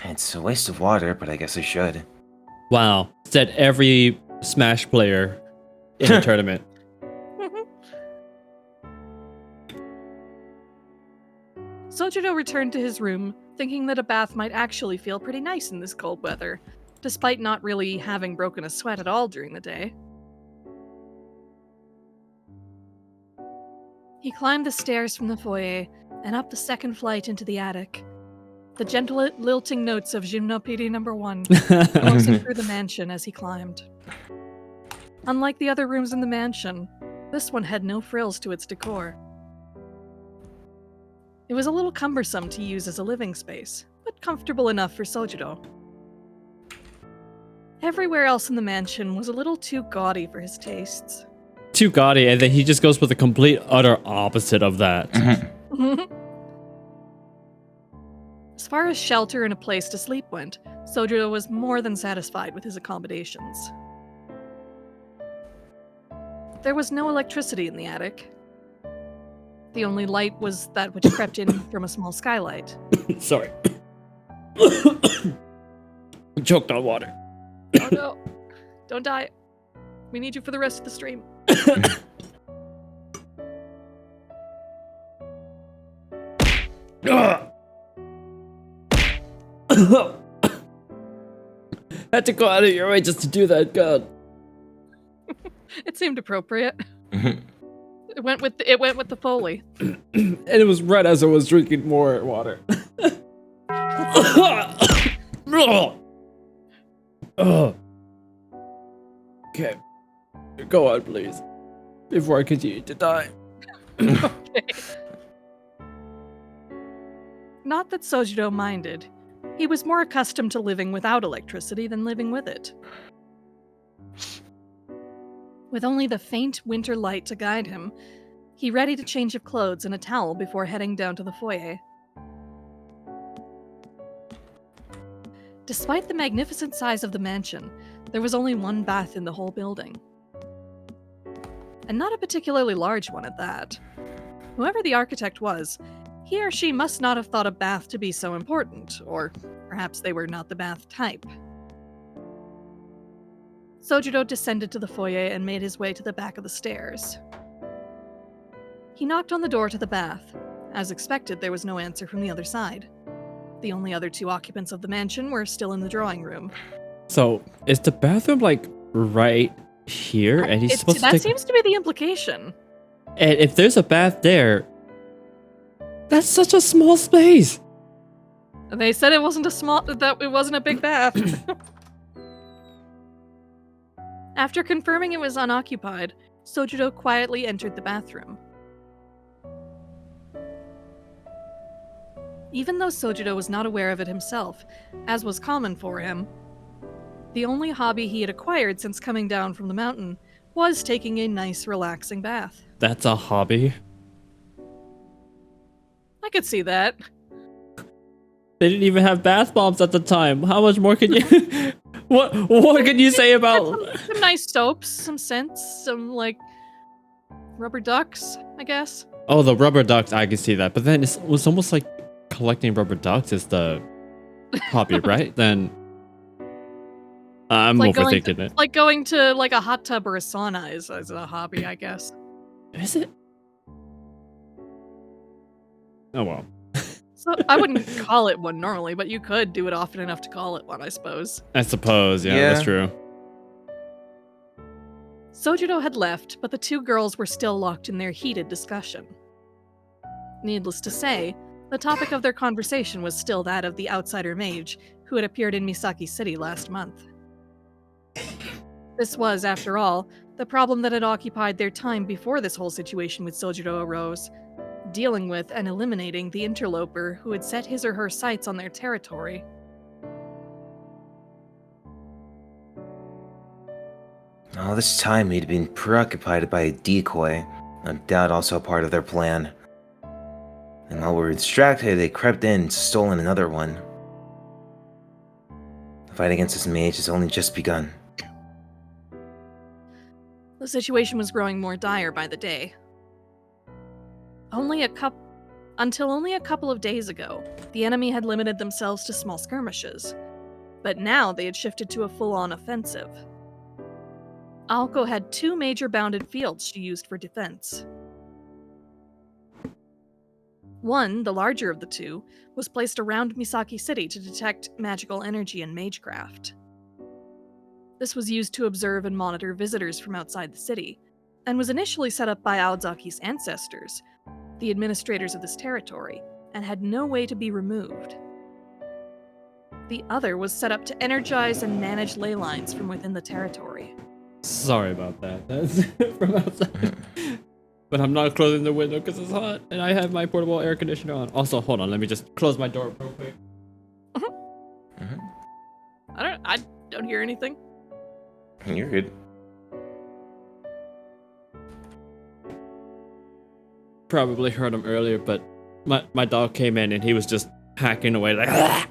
It's a waste of water, but I guess I should. Wow. Said every Smash player in the tournament. Sojiro returned to his room, thinking that a bath might actually feel pretty nice in this cold weather, despite not really having broken a sweat at all during the day. He climbed the stairs from the foyer and up the second flight into the attic. The gentle lilting notes of Gymnopédie No. 1 pulsing through the mansion as he climbed. Unlike the other rooms in the mansion, this one had no frills to its decor. It was a little cumbersome to use as a living space, but comfortable enough for Sojiro. Everywhere else in the mansion was a little too gaudy for his tastes. Too gaudy, and then he just goes with the complete utter opposite of that. As far as shelter and a place to sleep went, Sojiro was more than satisfied with his accommodations. There was no electricity in the attic. The only light was that which crept in from a small skylight. Sorry. Choked on water. Oh no. Don't die. We need you for the rest of the stream. Had to go out of your way just to do that, God. It seemed appropriate. It went with the Foley. And it was right as I was drinking more water. Okay. Go on, please. Before I continue to die. Okay. Not that Sojiro minded. He was more accustomed to living without electricity than living with it. With only the faint winter light to guide him, he readied a change of clothes and a towel before heading down to the foyer. Despite the magnificent size of the mansion, there was only one bath in the whole building. And not a particularly large one at that. Whoever the architect was, he or she must not have thought a bath to be so important, or perhaps they were not the bath type. Sojiro descended to the foyer and made his way to the back of the stairs. He knocked on the door to the bath. As expected, there was no answer from the other side. The only other two occupants of the mansion were still in the drawing room. So, is the bathroom like right here? And he's supposed to That take... seems to be the implication. And if there's a bath there, that's such a small space. They said it wasn't a big bath. After confirming it was unoccupied, Sojiro quietly entered the bathroom. Even though Sojiro was not aware of it himself, as was common for him, the only hobby he had acquired since coming down from the mountain was taking a nice, relaxing bath. That's a hobby. I could see that. They didn't even have bath bombs at the time. How much more can you... What can you say about... Some nice soaps, some scents, some, like, rubber ducks, I guess. Oh, the rubber ducks, I can see that. But then it was almost like collecting rubber ducks is the hobby, right? Then I'm Like overthinking it. Like going to, like, a hot tub or a sauna is a hobby, I guess. Is it? Oh, well. So I wouldn't call it one normally, but you could do it often enough to call it one, I suppose. I suppose, yeah, Yeah. that's true. Sojiro had left, but the two girls were still locked in their heated discussion. Needless to say, the topic of their conversation was still that of the outsider mage who had appeared in Misaki City last month. This was, after all, the problem that had occupied their time before this whole situation with Sojiro arose, dealing with and eliminating the interloper who had set his or her sights on their territory. All this time he'd been preoccupied by a decoy, no doubt also a part of their plan. And while we were distracted, they crept in and stolen another one. The fight against this mage has only just begun. The situation was growing more dire by the day. Until only a couple of days ago, the enemy had limited themselves to small skirmishes, but now they had shifted to a full-on offensive. Aoko had two major bounded fields she used for defense. One, the larger of the two, was placed around Misaki City to detect magical energy and magecraft. This was used to observe and monitor visitors from outside the city, and was initially set up by Aozaki's ancestors, the administrators of this territory, and had no way to be removed. The other was set up to energize and manage ley lines from within the territory. Sorry about that. That's from outside. But I'm not closing the window because it's hot, and I have my portable air conditioner on. Also, hold on, let me just close my door real quick. I don't hear anything. You're good. Probably heard him earlier, but my dog came in and he was just hacking away like.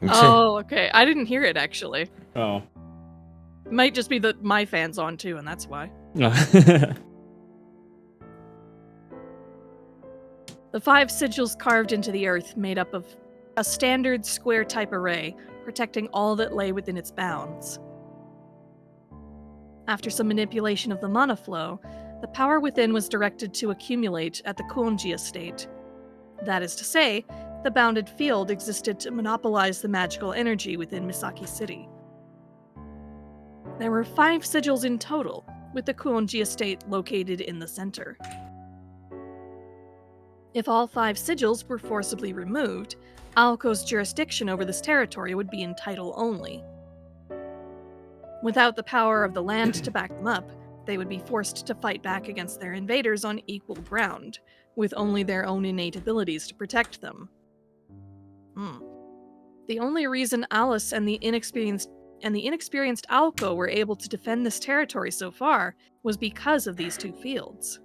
Oh, okay. I didn't hear it actually. Oh. Might just be that my fan's on too, and that's why. The 5 sigils carved into the earth made up of a standard square-type array, protecting all that lay within its bounds. After some manipulation of the mana flow, the power within was directed to accumulate at the Kuonji estate. That is to say, the bounded field existed to monopolize the magical energy within Misaki City. There were 5 sigils in total, with the Kuonji estate located in the center. If all 5 sigils were forcibly removed, Aoko's jurisdiction over this territory would be in title only. Without the power of the land to back them up, they would be forced to fight back against their invaders on equal ground, with only their own innate abilities to protect them. The only reason Alice and the inexperienced Aoko were able to defend this territory so far was because of these 2 fields.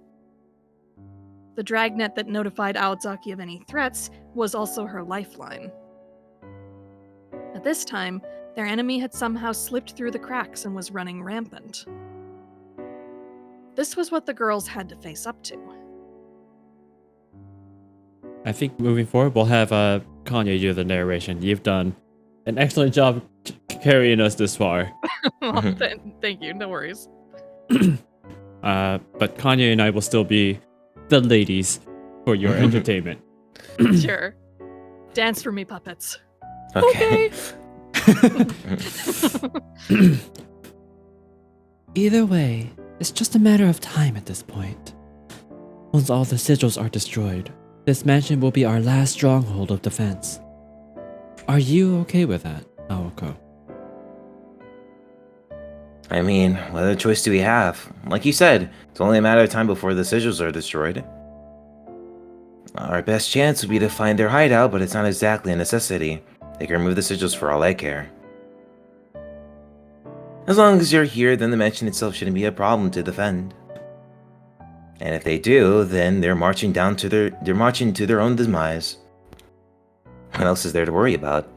The dragnet that notified Aozaki of any threats was also her lifeline. At this time, their enemy had somehow slipped through the cracks and was running rampant. This was what the girls had to face up to. I think moving forward, we'll have Kanye do the narration. You've done an excellent job carrying us this far. Well, thank you, no worries. But Kanye and I will still be the ladies for your entertainment. Sure. Dance for me, puppets. Okay. Either way, it's just a matter of time at this point. Once all the sigils are destroyed, this mansion will be our last stronghold of defense. Are you okay with that, Aoko? I mean, what other choice do we have? Like you said, it's only a matter of time before the sigils are destroyed. Our best chance would be to find their hideout, but it's not exactly a necessity. They can remove the sigils for all I care. As long as you're here, then the mansion itself shouldn't be a problem to defend. And if they do, then they're marching to their own demise. What else is there to worry about?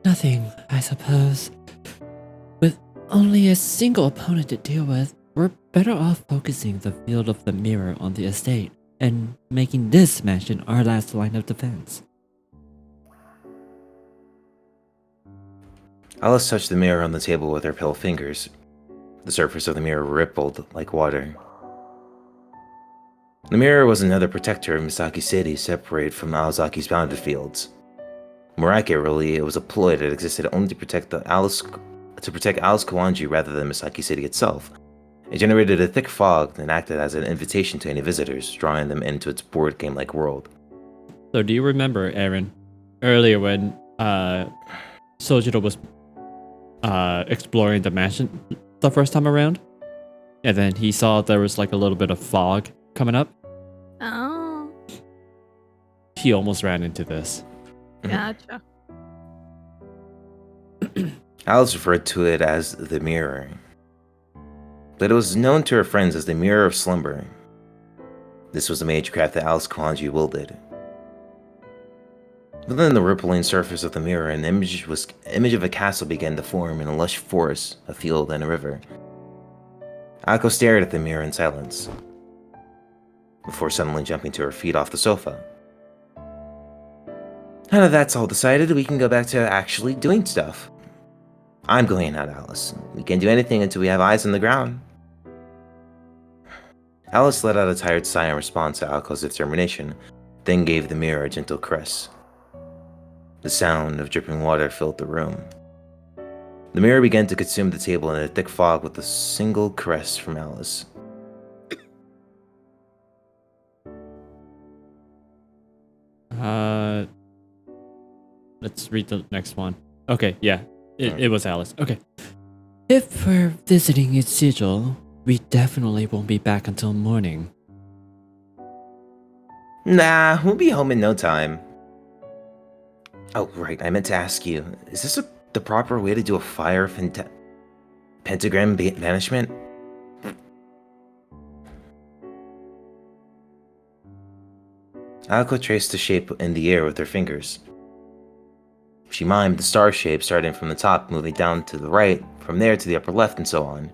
Nothing, I suppose. With only a single opponent to deal with, we're better off focusing the field of the mirror on the estate and making this mansion our last line of defense. Alice touched the mirror on the table with her pale fingers. The surface of the mirror rippled like water. The mirror was another protector of Misaki City, separated from Aozaki's bounded fields. More accurately, it was a ploy that existed only to protect Alice Kuonji rather than Misaki City itself. It generated a thick fog and acted as an invitation to any visitors, drawing them into its board game-like world. So do you remember, Aaron, earlier when Sojiro was exploring the mansion the first time around? And then he saw there was like a little bit of fog coming up? Oh, He almost ran into this. gotcha. Alice referred to it as the mirror, but it was known to her friends as the Mirror of Slumber. This was a magecraft that Alice Kuonji wielded. Within the rippling surface of the mirror, an image of a castle began to form in a lush forest, a field, and a river. Aoko stared at the mirror in silence, before suddenly jumping to her feet off the sofa. Now that that's all decided, we can go back to actually doing stuff. I'm going out, Alice. We can't do anything until we have eyes on the ground. Alice let out a tired sigh in response to Aoko's determination, then gave the mirror a gentle caress. The sound of dripping water filled the room. The mirror began to consume the table in a thick fog with a single caress from Alice. Let's read the next one. Okay, yeah. It was Alice. Okay. If we're visiting its sigil, we definitely won't be back until morning. Nah, we'll be home in no time. Oh, right, I meant to ask you, is this the proper way to do a fire pentagram banishment? Aoko traced the shape in the air with her fingers. She mimed the star shape starting from the top, moving down to the right, from there to the upper left, and so on.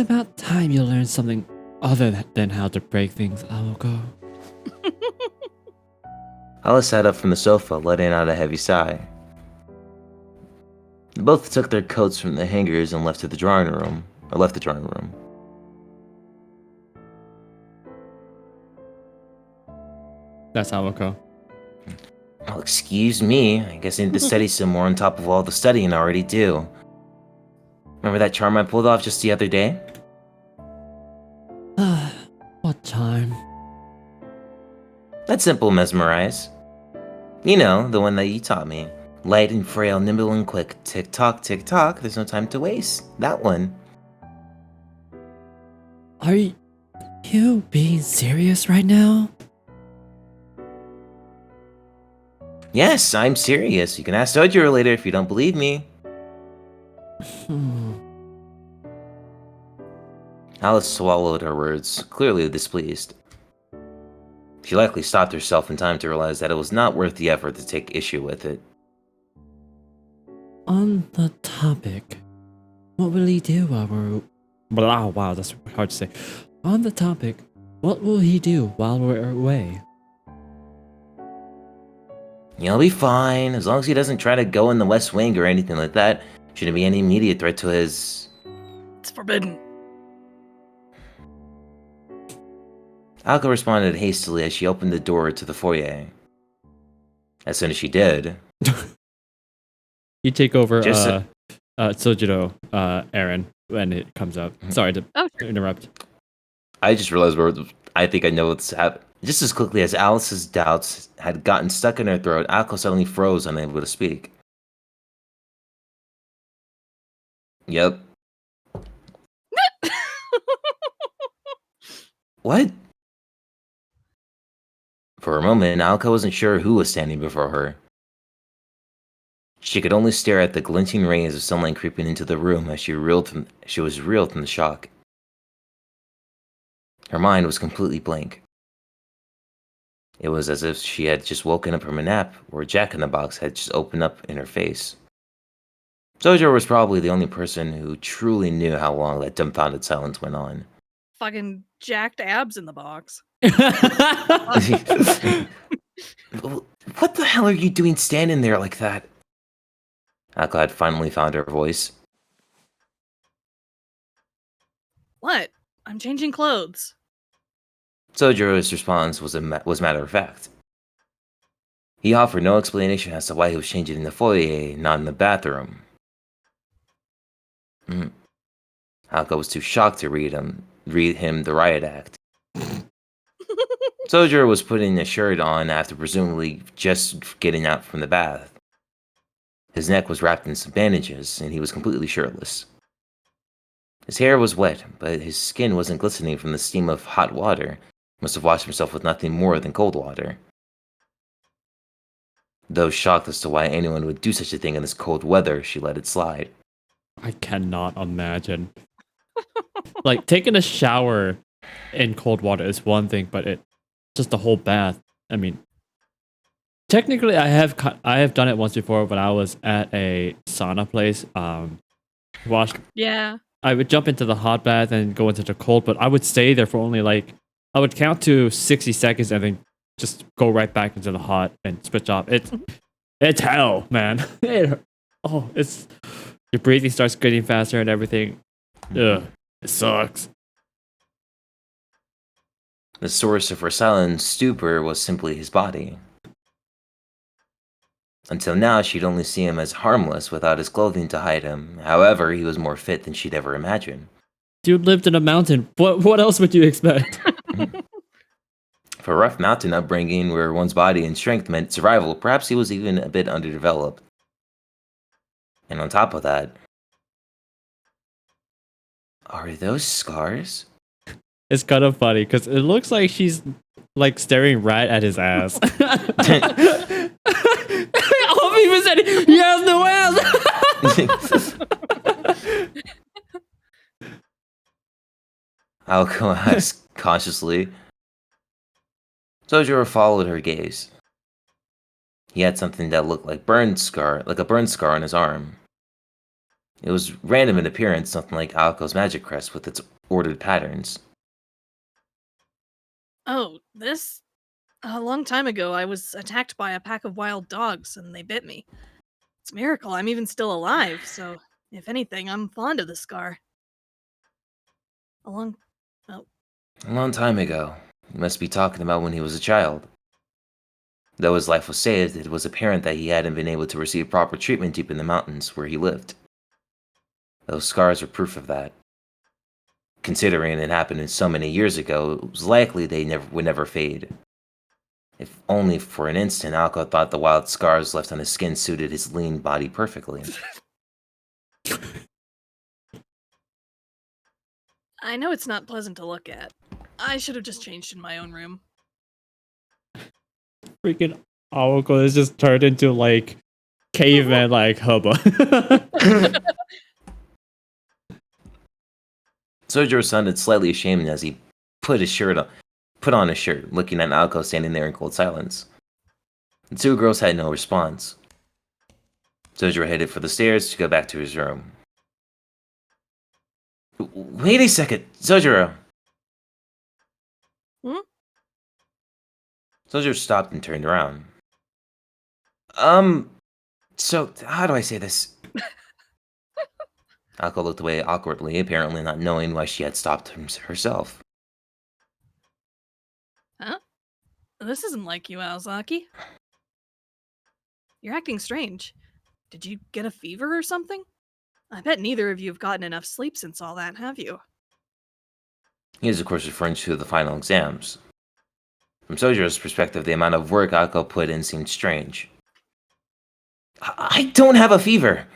It's about time you learn something other than how to break things, Aoko. Alice sat up from the sofa, letting out a heavy sigh. Both took their coats from the hangers and left the drawing room. That's Aoko. Well, excuse me. I guess I need to study some more on top of all the studying I already do. Remember that charm I pulled off just the other day? What charm? That simple mesmerize. You know, the one that you taught me. Light and frail, nimble and quick. Tick tock, there's no time to waste. That one. Are you being serious right now? Yes, I'm serious. You can ask Sojiro later if you don't believe me. Alice swallowed her words, clearly displeased. She likely stopped herself in time to realize that it was not worth the effort to take issue with it. On the topic, what will he do while we're... Wow, that's hard to say. On the topic, what will he do while we're away? He'll be fine, as long as he doesn't try to go in the West Wing or anything like that. Shouldn't be any immediate threat to his... It's forbidden. Aoko responded hastily as she opened the door to the foyer. As soon as she did... You take over Just Sojiro, Aaron, when it comes up. Sorry to interrupt. I just realized I think I know what's happening. Just as quickly as Alice's doubts had gotten stuck in her throat, Aoko suddenly froze, unable to speak. Yep. What? For a moment, Aoko wasn't sure who was standing before her. She could only stare at the glinting rays of sunlight creeping into the room as she was reeled from the shock. Her mind was completely blank. It was as if she had just woken up from a nap, or a jack-in-the-box had just opened up in her face. Sojiro was probably the only person who truly knew how long that dumbfounded silence went on. Fucking jacked abs in the box. What the hell are you doing standing there like that? Aoko had finally found her voice. What? I'm changing clothes. Sojiro's response was matter of fact. He offered no explanation as to why he was changing in the foyer, not in the bathroom. Aoko was too shocked to read him the riot act. Sojiro was putting a shirt on after presumably just getting out from the bath. His neck was wrapped in some bandages, and he was completely shirtless. His hair was wet, but his skin wasn't glistening from the steam of hot water. He must have washed himself with nothing more than cold water. Though shocked as to why anyone would do such a thing in this cold weather, she let it slide. I cannot imagine. Like, taking a shower in cold water is one thing, but just the whole bath. I mean, technically, I have done it once before when I was at a sauna place. Yeah. I would jump into the hot bath and go into the cold, but I would stay there for only I would count to 60 seconds and then just go right back into the hot and switch off. It's hell, man. Your breathing starts getting faster and everything. Ugh, it sucks. The source of her silent stupor was simply his body. Until now, she'd only see him as harmless without his clothing to hide him. However, he was more fit than she'd ever imagined. Dude lived in a mountain. What else would you expect? For a rough mountain upbringing where one's body and strength meant survival, perhaps he was even a bit underdeveloped. And on top of that... Are those scars? It's kind of funny, because it looks like she's, staring right at his ass. I'll even said he has no ass! Aoko asked cautiously. Sojiro followed her gaze. He had something that looked like a burn scar on his arm. It was random in appearance, nothing like Alco's magic crest with its ordered patterns. Oh, this? A long time ago, I was attacked by a pack of wild dogs, and they bit me. It's a miracle I'm even still alive, so if anything, I'm fond of the scar. A long... Oh, A long time ago. You must be talking about when he was a child. Though his life was saved, it was apparent that he hadn't been able to receive proper treatment deep in the mountains where he lived. Those scars were proof of that. Considering it happened so many years ago, it was likely they would never fade. If only for an instant, Alco thought the wild scars left on his skin suited his lean body perfectly. I know it's not pleasant to look at. I should have just changed in my own room. Freaking Aoko is just turned into like caveman like hobo. Sojiro sounded slightly ashamed as he put on his shirt, looking at Alco standing there in cold silence. The two girls had no response. Sojiro headed for the stairs to go back to his room. Wait a second, Sojiro! Hmm? Sojiro stopped and turned around. So, how do I say this? Alco looked away awkwardly, apparently not knowing why she had stopped herself. Huh? This isn't like you, Aozaki. You're acting strange. Did you get a fever or something? I bet neither of you have gotten enough sleep since all that, have you? He is, of course, referring to the final exams. From Sojiro's perspective, the amount of work Alco put in seemed strange. I don't have a fever!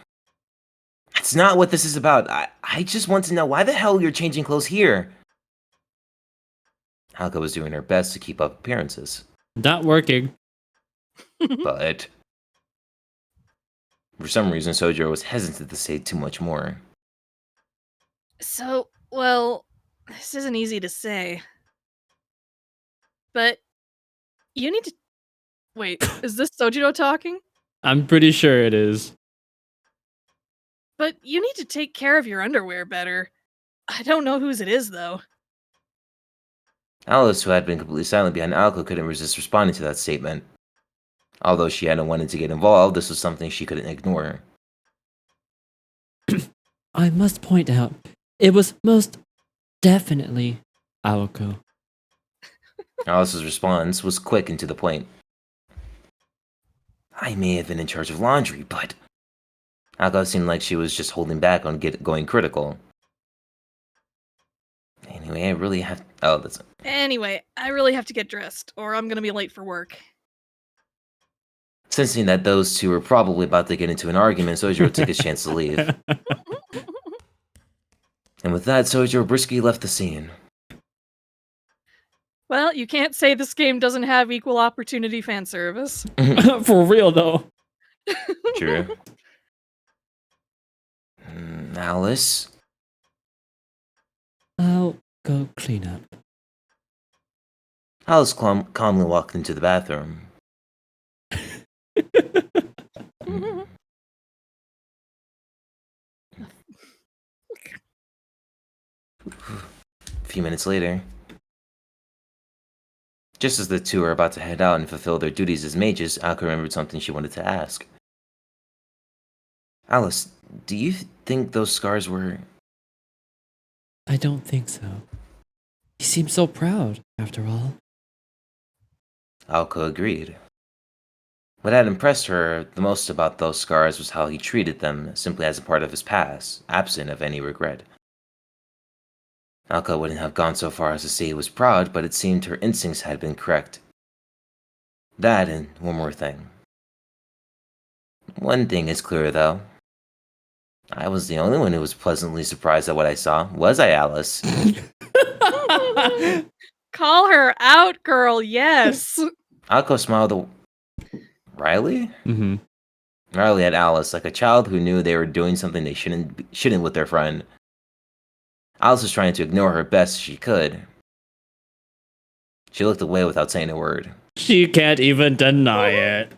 That's not what this is about. I just want to know why the hell you're changing clothes here? Alco was doing her best to keep up appearances. Not working. But for some reason, Sojiro was hesitant to say too much more. So, well, this isn't easy to say. But you need to... Wait, is this Sojiro talking? I'm pretty sure it is. But you need to take care of your underwear better. I don't know whose it is, though. Alice, who had been completely silent behind Alco, couldn't resist responding to that statement. Although she hadn't wanted to get involved, this was something she couldn't ignore. I must point out, it was most definitely Aoko. Alice's response was quick and to the point. I may have been in charge of laundry, but... Alco seemed like she was just holding back on going critical. Anyway, I really have... Oh, that's... Anyway, I really have to get dressed, or I'm gonna be late for work. Sensing that those two were probably about to get into an argument, Sojiro took his chance to leave. And with that, Sojiro briskly left the scene. Well, you can't say this game doesn't have equal opportunity fan service. For real though. True. Alice? I'll go clean up. Alice calmly walked into the bathroom. A few minutes later, just as the two were about to head out and fulfill their duties as mages, Alco remembered something she wanted to ask. Alice, do you think those scars were... I don't think so. He seems so proud, after all. Alco agreed. What had impressed her the most about those scars was how he treated them simply as a part of his past, absent of any regret. Alco wouldn't have gone so far as to say he was proud, but it seemed her instincts had been correct. That and one more thing. One thing is clear, though. I was the only one who was pleasantly surprised at what I saw. Was I, Alice? Call her out, girl, yes! Alco smiled. Riley? Mm-hmm. Riley at Alice, like a child who knew they were doing something they shouldn't with their friend. Alice was trying to ignore her best she could. She looked away without saying a word. She can't even deny it.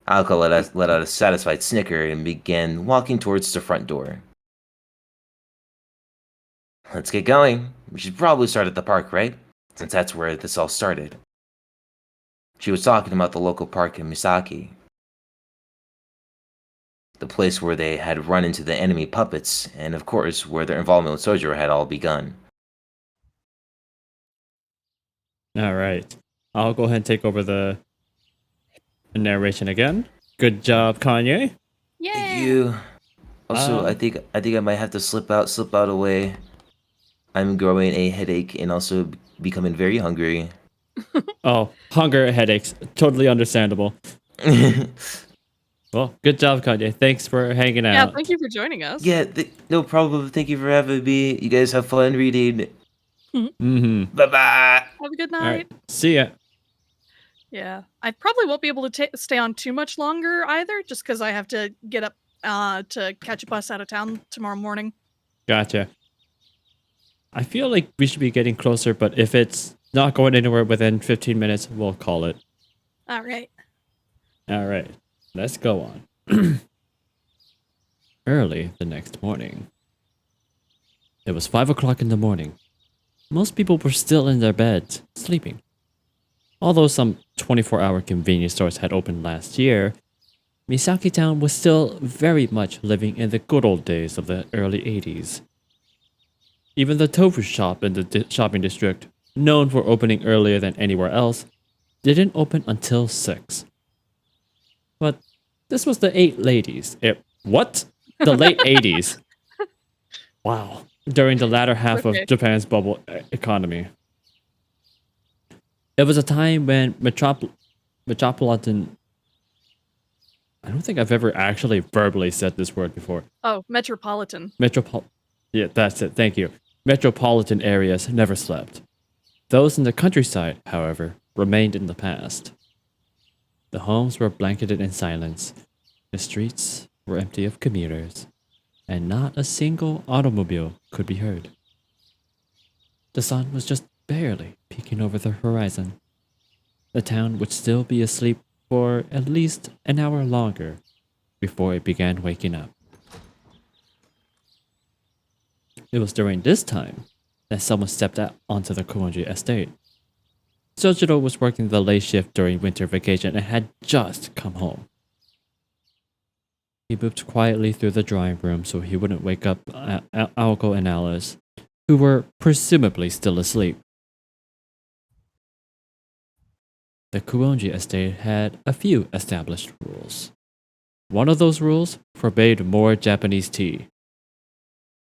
Alka let out a satisfied snicker and began walking towards the front door. Let's get going. We should probably start at the park, right? Since that's where this all started. She was talking about the local park in Misaki. The place where they had run into the enemy puppets, and of course, where their involvement with Sojiro had all begun. All right. I'll go ahead and take over the narration again. Good job, Kanye. Yay! Thank you. Also, I think I might have to slip out away. I'm growing a headache and also becoming very hungry. Oh, hunger, headaches. Totally understandable. Well, good job, Kanye. Thanks for hanging Yeah, out. thank you for joining us. Yeah, no problem. Thank you for having me. You guys have fun reading. Mm-hmm. Bye bye. Have a good All night. right. See ya. Yeah, I probably won't be able to stay on too much longer either, just because I have to get up to catch a bus out of town tomorrow morning. Gotcha. I feel like we should be getting closer, but if it's not going anywhere within 15 minutes, we'll call it. All right. All right. Let's go on. Early the next morning. It was 5 o'clock in the morning. Most people were still in their beds, sleeping. Although some 24-hour convenience stores had opened last year, Misaki Town was still very much living in the good old days of the early 80s. Even the tofu shop in the shopping district, known for opening earlier than anywhere else, didn't open until 6. But this was the 8 ladies. What? The late 80s. Wow. During the latter half Okay. of Japan's bubble economy. It was a time when metropolitan... I don't think I've ever actually verbally said this word before. Oh, metropolitan. Yeah, that's it. Thank you. Metropolitan areas never slept. Those in the countryside, however, remained in the past. The homes were blanketed in silence. The streets were empty of commuters, and not a single automobile could be heard. The sun was just barely peeking over the horizon. The town would still be asleep for at least an hour longer before it began waking up. It was during this time that someone stepped out onto the Koonji estate. Sojiro was working the late shift during winter vacation and had just come home. He moved quietly through the drawing room so he wouldn't wake up Aoko and Alice, who were presumably still asleep. The Kuonji estate had a few established rules. One of those rules forbade more Japanese tea.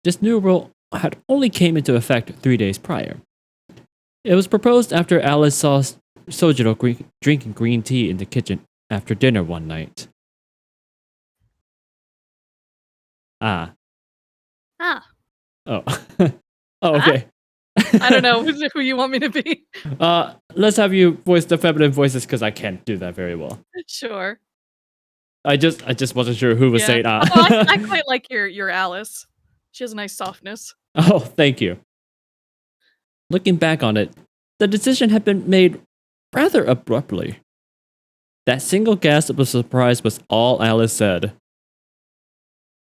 This new rule had only came into effect 3 days prior. It was proposed after Alice saw Sojiro drinking green tea in the kitchen after dinner one night. Ah. Ah, Oh. Oh, okay. I don't know who you want me to be. Let's have you voice the feminine voices because I can't do that very well. Sure. I just wasn't sure who was Yeah. saying ah. Although I quite like your Alice. She has a nice softness. Oh, thank you. Looking back on it, the decision had been made rather abruptly. That single gasp of surprise was all Alice said.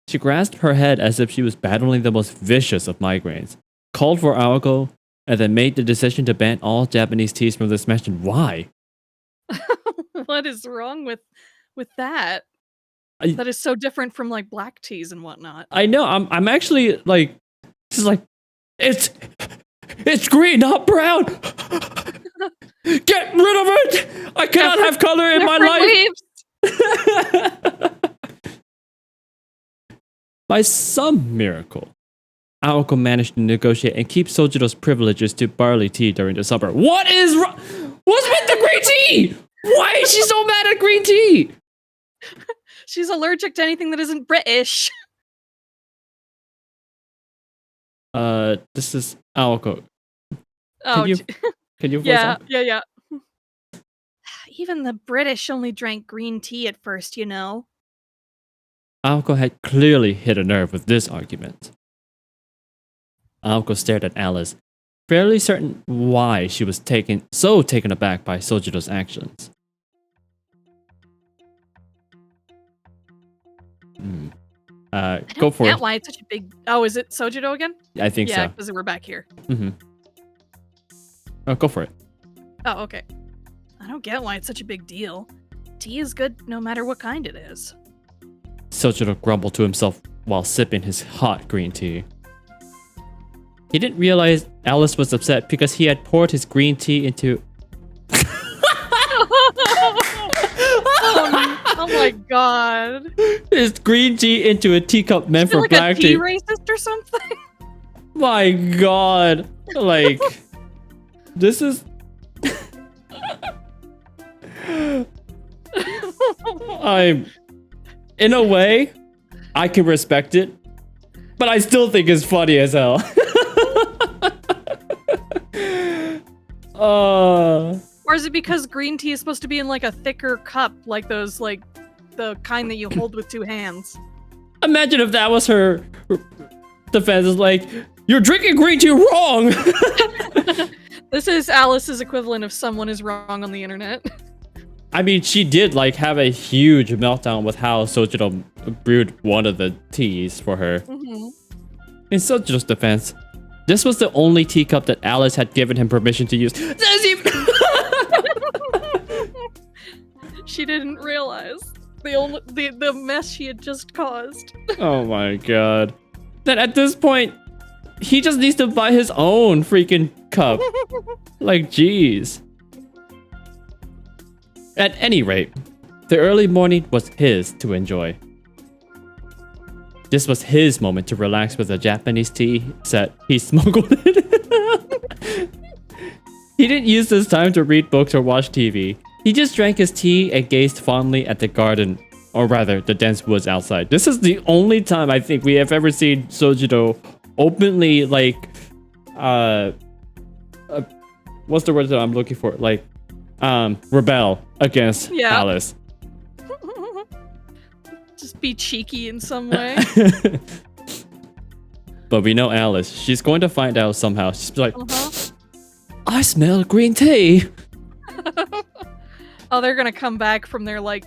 She grasped her head as if she was battling the most vicious of migraines, called for Aoko, and then made the decision to ban all Japanese teas from this mansion. Why? What is wrong with that? I- That is so different from like black teas and whatnot. I know, I'm actually like, she's like, it's green, not brown. Get rid of it! I cannot have color in my Different life. leaves. By some miracle, Aoko managed to negotiate and keep Sojiro's privileges to barley tea during the summer. What is wrong? What's with the green tea? Why is she so mad at green tea? She's allergic to anything that isn't British. This is Aoko. Oh, you Can you voice yeah, up? yeah. even the British only drank green tea at first, you know. Aoko had clearly hit a nerve with this argument. Aoko stared at Alice, fairly certain why she was taken aback by Sojiro's actions. I Go don't for get it. why it's such a big. Oh, is it Sojiro again? I think Yeah, so. because we're back here. Mm-hmm. Oh, go for it. Oh, okay. I don't get why it's such a big deal. Tea is good no matter what kind it is. Sojiro grumbled to himself while sipping his hot green tea. He didn't realize Alice was upset because he had poured his green tea into... Oh my god. his green tea into a teacup meant I feel for like black a tea tea. racist or something. My god. Like, this is... I'm... In a way, I can respect it, but I still think it's funny as hell. Or is it because green tea is supposed to be in like a thicker cup, like those, like the kind that you hold with two hands? Imagine if that was her defense. Is like, you're drinking green tea wrong. This is Alice's equivalent of someone is wrong on the internet. I mean, she did like have a huge meltdown with how Sojiro brewed one of the teas for her. Mhm. In Sojiro's defense, this was the only teacup that Alice had given him permission to use. She didn't realize the mess she had just caused. Oh my god. Then at this point, he just needs to buy his own freaking cup. Like, jeez. At any rate, the early morning was his to enjoy. This was his moment to relax with a Japanese tea set he smuggled in. He didn't use this time to read books or watch TV. He just drank his tea and gazed fondly at the garden, or rather, the dense woods outside. This is the only time I think we have ever seen Sojiro openly, like, what's the word that I'm looking for? Like, rebel against Alice. Just be cheeky in some way. But we know Alice. She's going to find out somehow. She's like, Uh-huh. I smell green tea. Oh, they're gonna come back from their like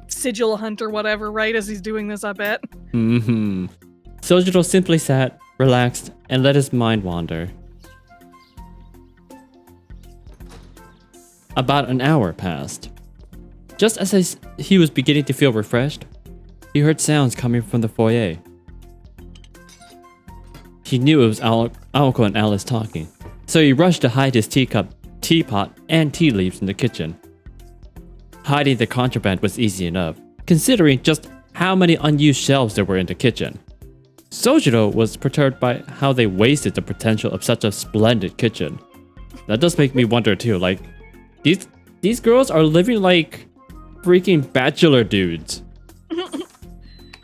sigil hunt or whatever, right? As he's doing this, I bet. Mm-hmm. Sojiro simply sat, relaxed, and let his mind wander. About an hour passed. Just as he was beginning to feel refreshed, he heard sounds coming from the foyer. He knew it was Aoko and Alice talking, so he rushed to hide his teacup, teapot, and tea leaves in the kitchen. Hiding the contraband was easy enough, considering just how many unused shelves there were in the kitchen. Sojiro was perturbed by how they wasted the potential of such a splendid kitchen. That does make me wonder too, like, these girls are living like freaking bachelor dudes.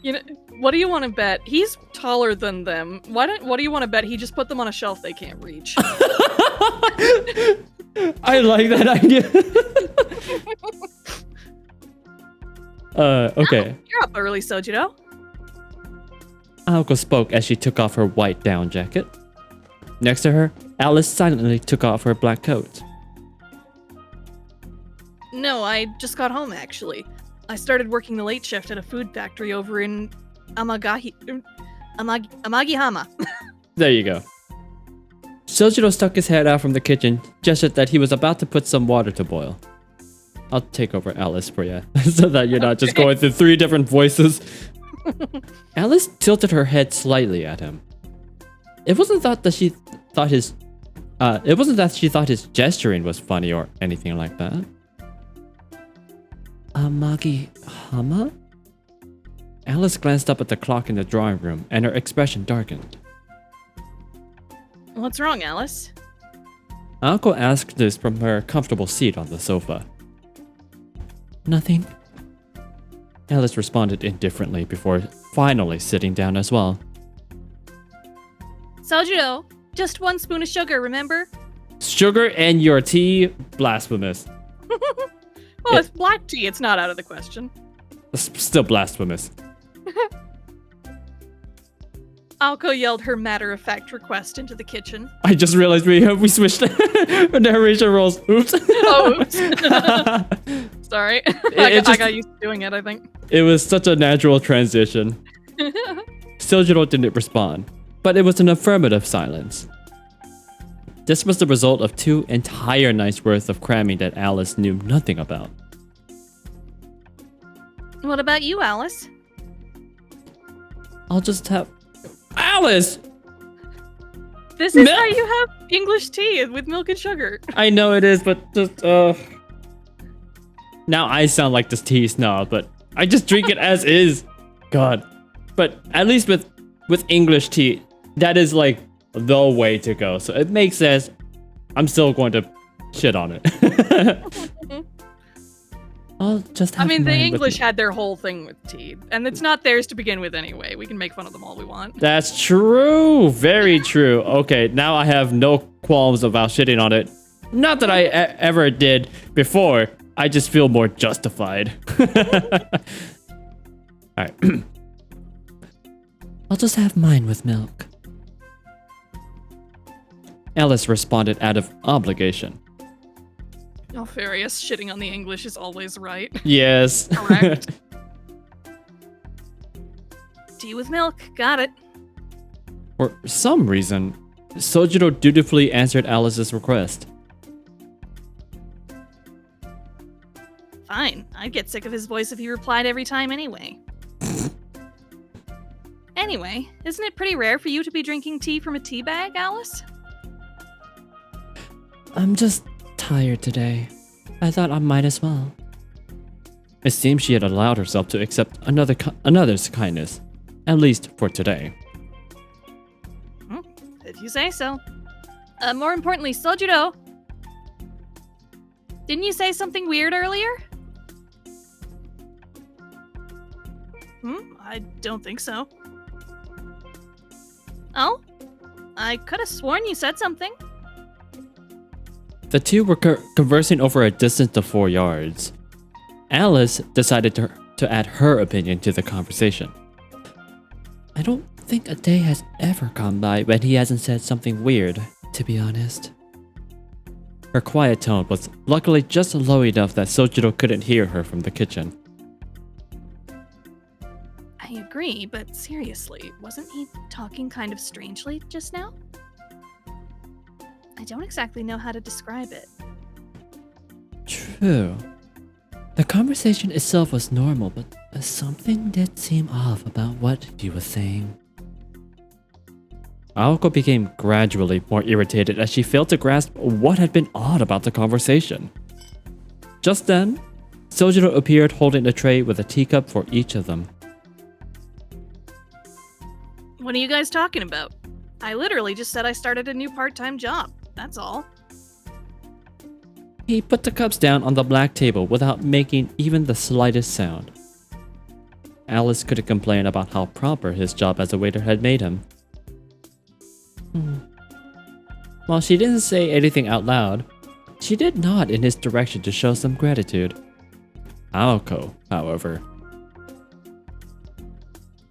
You know, what do you want to bet? He's taller than them. What do you want to bet? He just put them on a shelf they can't reach. I like that idea. Okay. You're up early, Sojiro. Aoko spoke as she took off her white down jacket. Next to her, Alice silently took off her black coat. No, I just got home actually. I started working the late shift at a food factory over in Amagihama. There you go. Sojiro stuck his head out from the kitchen, gestured that he was about to put some water to boil. I'll take over Alice for you, so that you're not just going through 3 different voices. Alice tilted her head slightly at him. It wasn't that she thought his gesturing was funny or anything like that. Amagihama? Alice glanced up at the clock in the drawing room, and her expression darkened. What's wrong, Alice? Aoko asked this from her comfortable seat on the sofa. Nothing. Alice responded indifferently before finally sitting down as well. Sojiro, just 1 spoon of sugar, remember? Sugar and your tea? Blasphemous. Well, it's black tea. It's not out of the question. Still blasphemous. Aoko yelled her matter-of-fact request into the kitchen. I just realized we switched narration roles. Oops. Oh, oops. Sorry. it I got used to doing it, I think. It was such a natural transition. Sojiro didn't respond, but it was an affirmative silence. This was the result of 2 entire nights worth of cramming that Alice knew nothing about. What about you, Alice? I'll just have... Alice! This is Milk. how you have English tea with milk and sugar. I know it is, but just, Now I sound like this tea snob, but I just drink it as is. God. But at least with English tea, that is like the way to go. So it makes sense. I'm still going to shit on it. I'll just have I mean, the mine with English me. had their whole thing with tea, and it's not theirs to begin with anyway. We can make fun of them all we want. That's true. Very true. Okay, now I have no qualms about shitting on it. Not that I ever did before. I just feel more justified. Alright. I'll just have mine with milk. Alice responded out of obligation. Alfarius shitting on the English is always right. Yes. Correct. Tea with milk. Got it. For some reason, Sojiro dutifully answered Alice's request. Fine. I'd get sick of his voice if he replied every time anyway. Anyway, isn't it pretty rare for you to be drinking tea from a tea bag, Alice? I'm just tired today. I thought I might as well. It seemed she had allowed herself to accept another's kindness, at least for today. If you say so. More importantly, Sojiro. Didn't you say something weird earlier? I don't think so. Oh? I could have sworn you said something. The two were conversing over a distance of 4 yards. Alice decided to add her opinion to the conversation. I don't think a day has ever gone by when he hasn't said something weird, to be honest. Her quiet tone was luckily just low enough that Sojiro couldn't hear her from the kitchen. I agree, but seriously, wasn't he talking kind of strangely just now? I don't exactly know how to describe it. True. The conversation itself was normal, but something did seem off about what he was saying. Aoko became gradually more irritated as she failed to grasp what had been odd about the conversation. Just then, Sojiro appeared holding a tray with a teacup for each of them. What are you guys talking about? I literally just said I started a new part-time job. That's all. He put the cups down on the black table without making even the slightest sound. Alice couldn't complain about how proper his job as a waiter had made him. While she didn't say anything out loud, she did nod in his direction to show some gratitude. Aoko, however.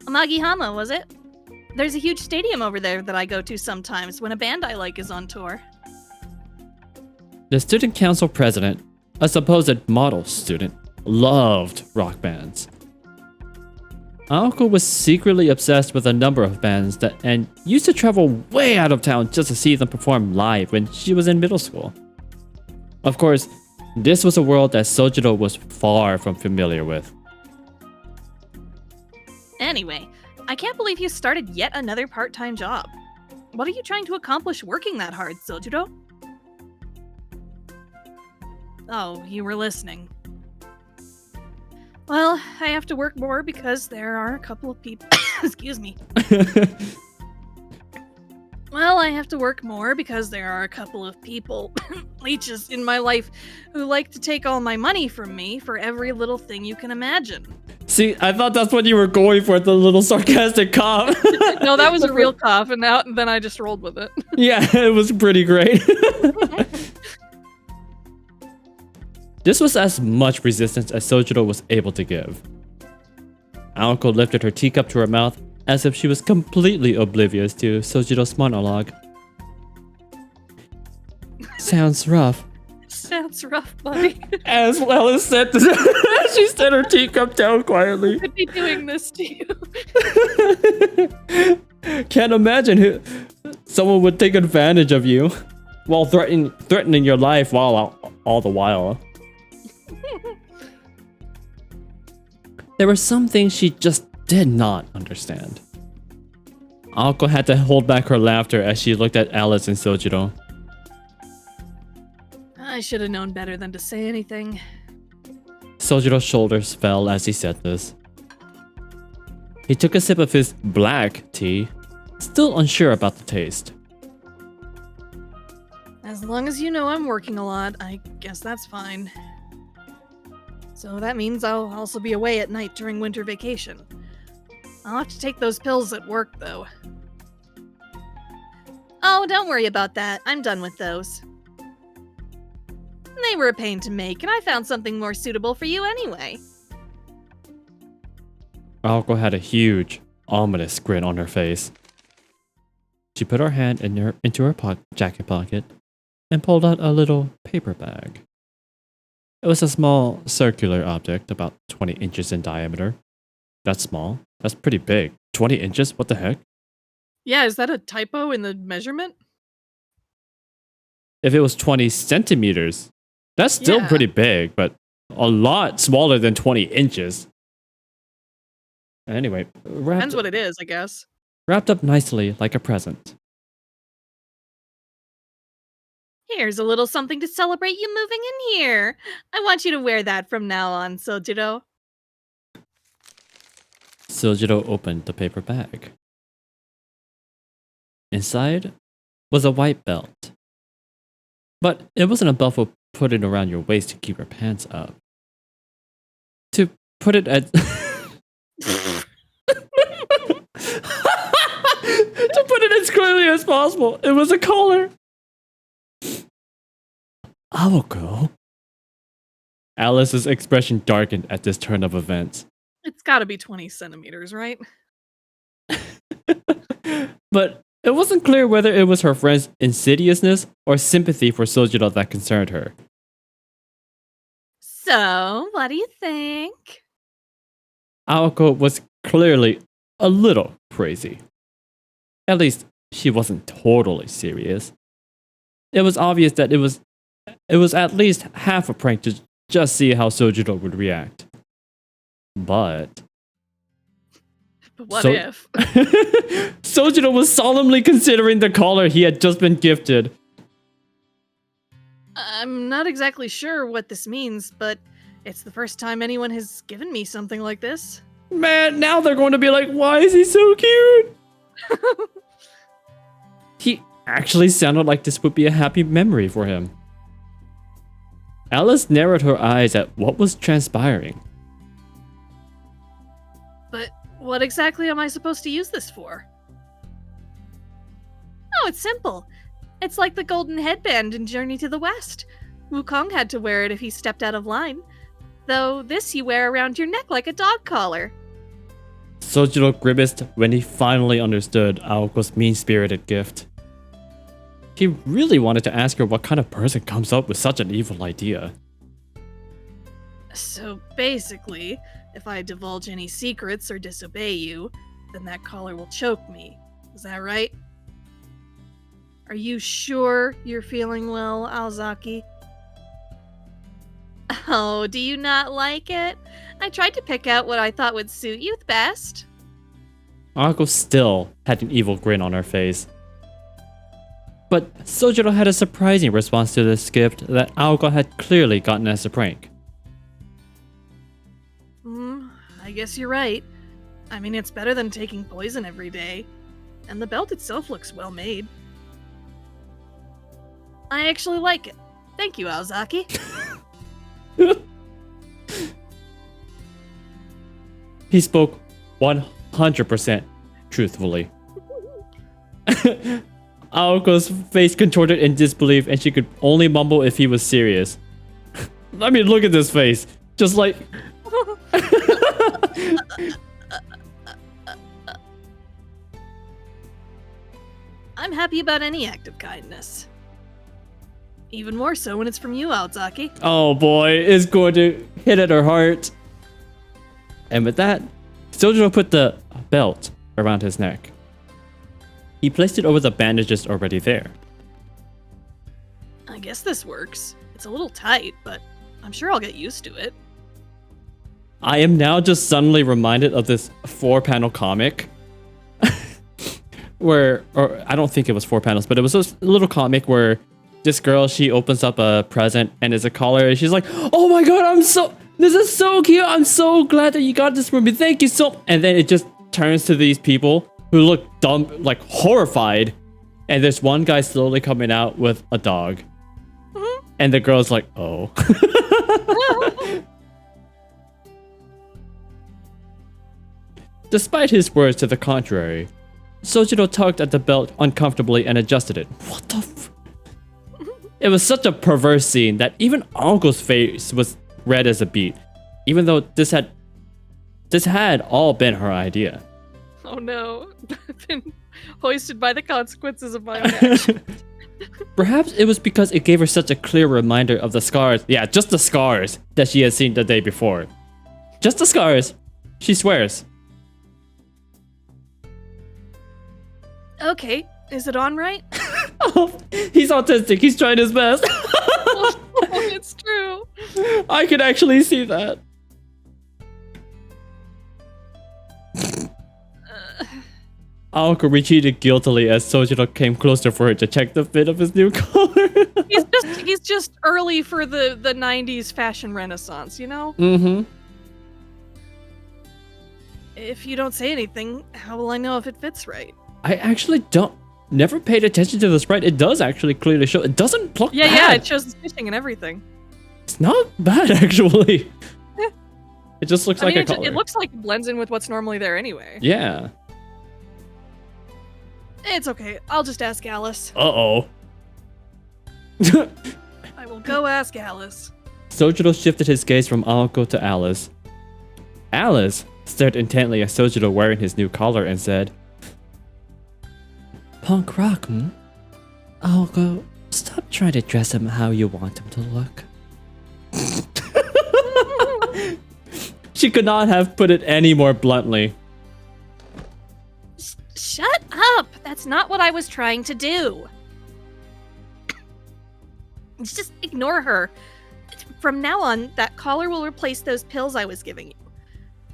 Amagihama, was it? There's a huge stadium over there that I go to sometimes when a band I like is on tour. The student council president, a supposed model student, loved rock bands. Aoko was secretly obsessed with a number of bands and used to travel way out of town just to see them perform live when she was in middle school. Of course, this was a world that Sojiro was far from familiar with. Anyway, I can't believe you started yet another part-time job. What are you trying to accomplish working that hard, Sojiro? Oh, you were listening. Well, I have to work more because there are a couple of people. Excuse me. Well, I have to work more because there are a couple of people, leeches in my life, who like to take all my money from me for every little thing you can imagine. See, I thought that's what you were going for, the little sarcastic cough. No, that was a real cough, and then I just rolled with it. Yeah, it was pretty great. This was as much resistance as Sojiro was able to give. Aoko lifted her teacup to her mouth as if she was completely oblivious to Sojiro's monologue. Sounds rough. Sounds rough, buddy. As well as set she set her teacup down quietly. Could be doing this to you. Can't imagine who someone would take advantage of you while threatening your life while all the while. There were some things she just did not understand. Aoko had to hold back her laughter as she looked at Alice and Sojiro. I should have known better than to say anything. Sojiro's shoulders fell as he said this. He took a sip of his black tea, still unsure about the taste. As long as you know I'm working a lot, I guess that's fine. So that means I'll also be away at night during winter vacation. I'll have to take those pills at work, though. Oh, don't worry about that. I'm done with those. They were a pain to make, and I found something more suitable for you anyway. Aoko had a huge, ominous grin on her face. She put her hand into her jacket pocket and pulled out a little paper bag. It was a small, circular object about 20 inches in diameter. That's small. That's pretty big. 20 inches? What the heck? Yeah, is that a typo in the measurement? If it was 20 centimeters, that's still Yeah. pretty big, but a lot smaller than 20 inches. Anyway, Depends what it is, I guess. wrapped up nicely like a present. Here's a little something to celebrate you moving in here. I want you to wear that from now on, Sojiro. Sojiro opened the paper bag. Inside was a white belt. But it wasn't a belt for putting around your waist to keep your pants up. To put it at... to put it as clearly as possible, it was a collar. Aoko. Alice's expression darkened at this turn of events. It's gotta be 20 centimeters, right? But it wasn't clear whether it was her friend's insidiousness or sympathy for Sojiro that concerned her. So, what do you think? Aoko was clearly a little crazy. At least, she wasn't totally serious. It was obvious that it was at least half a prank to just see how Sojiro would react. But What So- if? Sojiro was solemnly considering the collar he had just been gifted. I'm not exactly sure what this means, but it's the first time anyone has given me something like this. Man, now they're going to be like, why is he so cute? He actually sounded like this would be a happy memory for him. Alice narrowed her eyes at what was transpiring. But what exactly am I supposed to use this for? Oh, it's simple. It's like the golden headband in Journey to the West. Wukong had to wear it if he stepped out of line. Though this you wear around your neck like a dog collar. Sojiro grimaced when he finally understood Aoko's mean-spirited gift. He really wanted to ask her what kind of person comes up with such an evil idea. So basically, if I divulge any secrets or disobey you, then that collar will choke me. Is that right? Are you sure you're feeling well, Aozaki? Oh, do you not like it? I tried to pick out what I thought would suit you the best. Aoko still had an evil grin on her face. But Sojiro had a surprising response to this gift that Aoko had clearly gotten as a prank. I guess you're right. I mean, it's better than taking poison every day. And the belt itself looks well made. I actually like it. Thank you, Aozaki. He spoke 100% truthfully. Aoko's face contorted in disbelief and she could only mumble if he was serious. I mean, look at this face. Just like... I'm happy about any act of kindness. Even more so when it's from you, Alzaki. Oh boy, it's going to hit at her heart. And with that, Sojiro put the belt around his neck. He placed it over the bandages already there. I guess this works. It's a little tight, but I'm sure I'll get used to it. I am now just suddenly reminded of this 4-panel comic where, or I don't think it was 4 panels, but it was a little comic where this girl, she opens up a present and it's a collar and she's like, oh my god, this is so cute. I'm so glad that you got this for me. Thank you so. And then it just turns to these people who look dumb, like horrified. And there's one guy slowly coming out with a dog. And the girl's like, oh. Despite his words to the contrary, Sojiro tugged at the belt uncomfortably and adjusted it. What the f- It was such a perverse scene that even Uncle's face was red as a beet, even though this had all been her idea. Oh no. I've been hoisted by the consequences of my own actions. Perhaps it was because it gave her such a clear reminder of the scars, yeah, just the scars that she had seen the day before. Just the scars, she swears. Okay, is it on right? Oh, he's autistic, he's trying his best. Oh, it's true. I can actually see that. Aoko retreated guiltily as Sojiro came closer for her to check the fit of his new collar. He's just early for the 90s fashion renaissance, you know? Mm-hmm. If you don't say anything, how will I know if it fits right? I actually never paid attention to the sprite. It does actually clearly show. It doesn't look bad. Yeah, it shows the stitching and everything. It's not bad, actually. It just looks like a collar. It looks like it blends in with what's normally there anyway. Yeah. It's okay. I'll just ask Alice. Uh-oh. I will go ask Alice. Sojiro shifted his gaze from Aoko to Alice. Alice stared intently at Sojiro wearing his new collar and said, Punk rock, hmm? Aoko, stop trying to dress him how you want him to look. She could not have put it any more bluntly. Shut up! That's not what I was trying to do. Just ignore her. From now on, that collar will replace those pills I was giving you.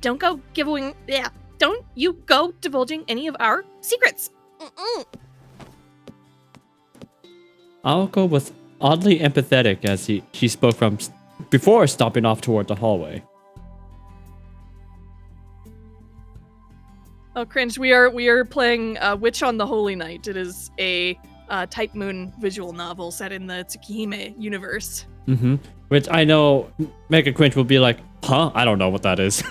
Don't you go divulging any of our secrets. Mm-mm. Aoko was oddly empathetic as she spoke from before stopping off toward the hallway. Oh, cringe. We are playing Witch on the Holy Night. It is a Type Moon visual novel set in the Tsukihime universe. Mm-hmm. Which I know Mega Quinch will be like, huh? I don't know what that is.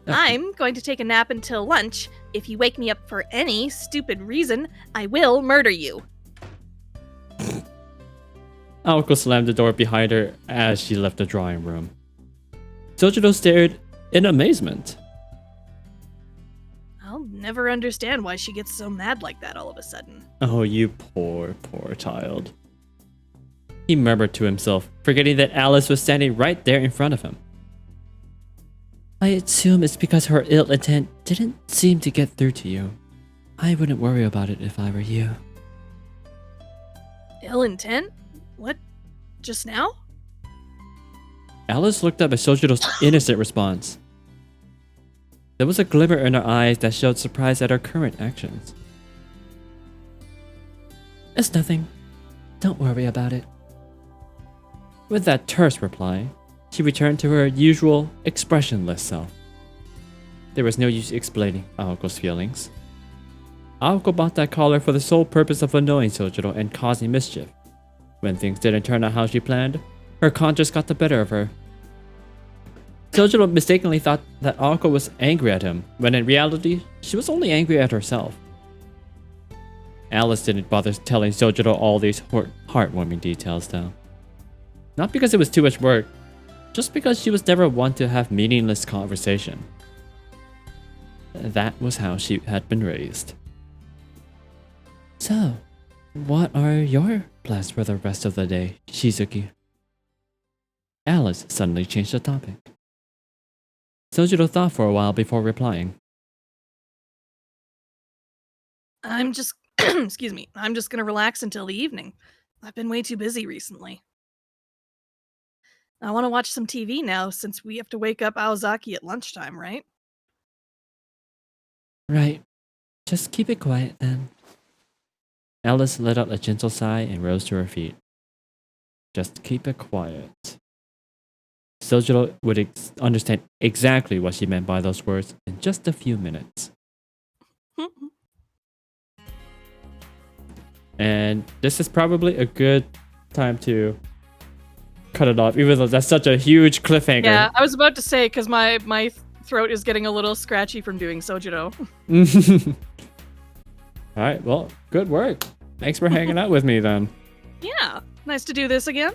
I'm going to take a nap until lunch. If you wake me up for any stupid reason, I will murder you. Aoko slammed the door behind her as she left the drawing room. Sojiro stared in amazement. I'll never understand why she gets so mad like that all of a sudden. Oh, you poor, poor child. He murmured to himself, forgetting that Alice was standing right there in front of him. I assume it's because her ill intent didn't seem to get through to you. I wouldn't worry about it if I were you. Ill intent? What? Just now? Alice looked up at Sojiro's innocent response. There was a glimmer in her eyes that showed surprise at her current actions. It's nothing. Don't worry about it. With that terse reply, she returned to her usual, expressionless self. There was no use explaining Aoko's feelings. Aoko bought that collar for the sole purpose of annoying Sojiro and causing mischief. When things didn't turn out how she planned, her conscience got the better of her. Sojiro mistakenly thought that Aoko was angry at him, when in reality, she was only angry at herself. Alice didn't bother telling Sojiro all these heartwarming details though. Not because it was too much work, just because she was never one to have meaningless conversation. That was how she had been raised. So, what are your plans for the rest of the day, Shizuki? Alice suddenly changed the topic. Sojiro thought for a while before replying. I'm just, excuse me, I'm just gonna relax until the evening. I've been way too busy recently. I want to watch some TV now since we have to wake up Aozaki at lunchtime, right? Right. Just keep it quiet then. Alice let out a gentle sigh and rose to her feet. Just keep it quiet. Sojiro would understand exactly what she meant by those words in just a few minutes. And this is probably a good time to cut it off, even though that's such a huge cliffhanger. Yeah, I was about to say, because my throat is getting a little scratchy from doing Sojiro. Alright, well, good work. Thanks for hanging out with me then. Yeah, nice to do this again.